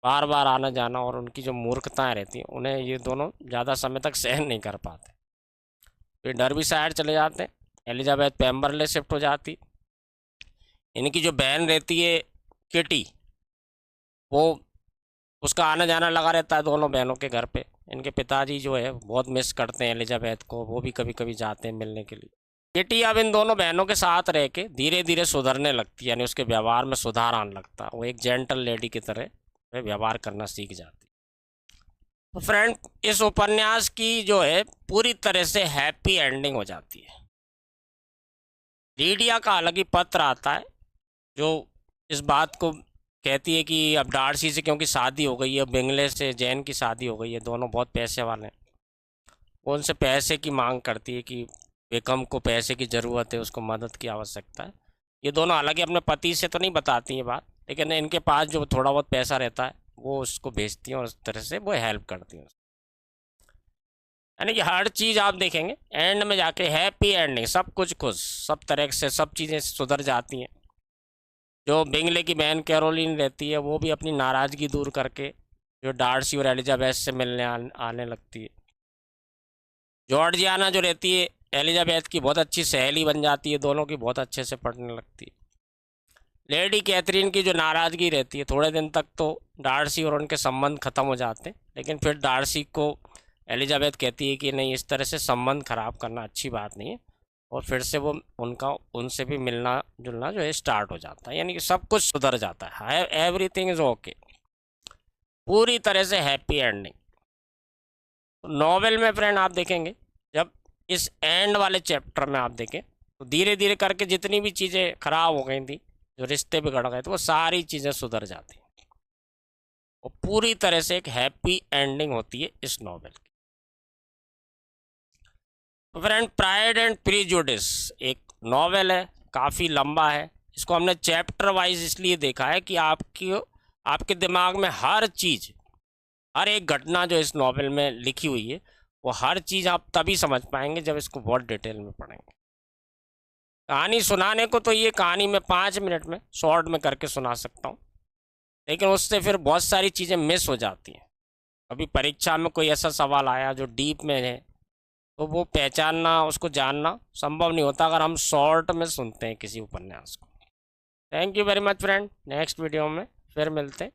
बार बार आना जाना और उनकी जो मूर्खताएं रहती हैं, उन्हें ये दोनों ज़्यादा समय तक सहन नहीं कर पाते। फिर डर्बीशायर चले जाते हैं, एलिजाबेथ पेम्बरले शिफ्ट हो जाती। इनकी जो बहन रहती है किटी, वो उसका आना जाना लगा रहता है दोनों बहनों के घर पे। इनके पिताजी जो है बहुत मिस करते हैं एलिजाबेथ को, वो भी कभी कभी जाते हैं मिलने के लिए। किटी अब इन दोनों बहनों के साथ रह के धीरे धीरे सुधरने लगती है, यानी उसके व्यवहार में सुधार आने लगता है। वो एक जेंटल लेडी की तरह व्यवहार करना सीख जाती। तो फ्रेंड, इस उपन्यास की जो है पूरी तरह से हैप्पी एंडिंग हो जाती है। लीडिया का अलग ही पत्र आता है जो इस बात को कहती है कि अब डार्सी से क्योंकि शादी हो गई है, बिंगले से जैन की शादी हो गई है, दोनों बहुत पैसे वाले हैं, वो उनसे पैसे की मांग करती है कि बेकम को पैसे की ज़रूरत है, उसको मदद की आवश्यकता है। ये दोनों हालांकि अपने पति से तो नहीं बताती ये बात, लेकिन इनके पास जो थोड़ा बहुत पैसा रहता है वो उसको भेजती हैं और उस तरह से वो हेल्प करती हैं। यानी कि हर चीज़ आप देखेंगे एंड में जाके हैप्पी एंडिंग, सब कुछ खुश, सब तरह से सब चीज़ें सुधर जाती हैं। जो बिंगले की बहन कैरोलिन रहती है वो भी अपनी नाराज़गी दूर करके जो डार्सी और एलिजाबेथ से मिलने आने लगती है। जॉर्जियाना जो रहती है एलिजाबेथ की बहुत अच्छी सहेली बन जाती है, दोनों की बहुत अच्छे से पढ़ने लगती है। लेडी कैथरीन की जो नाराज़गी रहती है, थोड़े दिन तक तो डार्सी और उनके संबंध ख़त्म हो जाते हैं, लेकिन फिर डार्सी को एलिजाबेथ कहती है कि नहीं, इस तरह से संबंध ख़राब करना अच्छी बात नहीं है, और फिर से वो उनसे भी मिलना जुलना जो है स्टार्ट हो जाता है, यानी कि सब कुछ सुधर जाता है, एवरीथिंग इज़ ओके, पूरी तरह से हैप्पी एंडिंग। नॉवेल में फ्रेंड आप देखेंगे जब इस एंड वाले चैप्टर में आप देखें तो धीरे धीरे करके जितनी भी चीज़ें खराब हो गई थी, जो रिश्ते बिगड़ गए थे, वो सारी चीज़ें सुधर जाती हैं और पूरी तरह से एक हैप्पी एंडिंग होती है इस नॉवेल की। तो फ्रेंड, प्राइड एंड प्रीजुडिस एक नॉवेल है, काफ़ी लंबा है। इसको हमने चैप्टर वाइज इसलिए देखा है कि आपके दिमाग में हर चीज़, हर एक घटना जो इस नॉवेल में लिखी हुई है, वो हर चीज़ आप तभी समझ पाएंगे जब इसको बहुत डिटेल में पढ़ेंगे। कहानी सुनाने को तो ये कहानी मैं 5 मिनट में शॉर्ट में करके सुना सकता हूँ, लेकिन उससे फिर बहुत सारी चीज़ें मिस हो जाती हैं। अभी परीक्षा में कोई ऐसा सवाल आया जो डीप में है, तो वो पहचानना, उसको जानना संभव नहीं होता अगर हम शॉर्ट में सुनते हैं किसी उपन्यास को। Thank you very much friend, next video में फिर मिलते हैं।